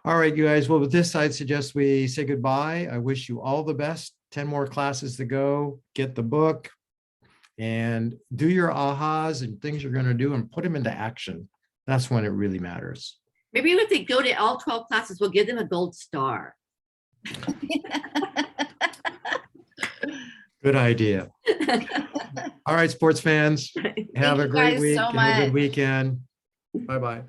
Speaker 1: All right, you guys. Well, with this, I'd suggest we say goodbye. I wish you all the best. 10 more classes to go. Get the book and do your ahas and things you're going to do and put them into action. That's when it really matters.
Speaker 4: Maybe if they go to all 12 classes, we'll give them a gold star.
Speaker 1: Good idea. All right, sports fans, have
Speaker 3: Thank
Speaker 1: a
Speaker 3: you
Speaker 1: great
Speaker 3: guys
Speaker 1: week.
Speaker 3: so
Speaker 1: Have a good
Speaker 3: much.
Speaker 1: weekend. Bye-bye.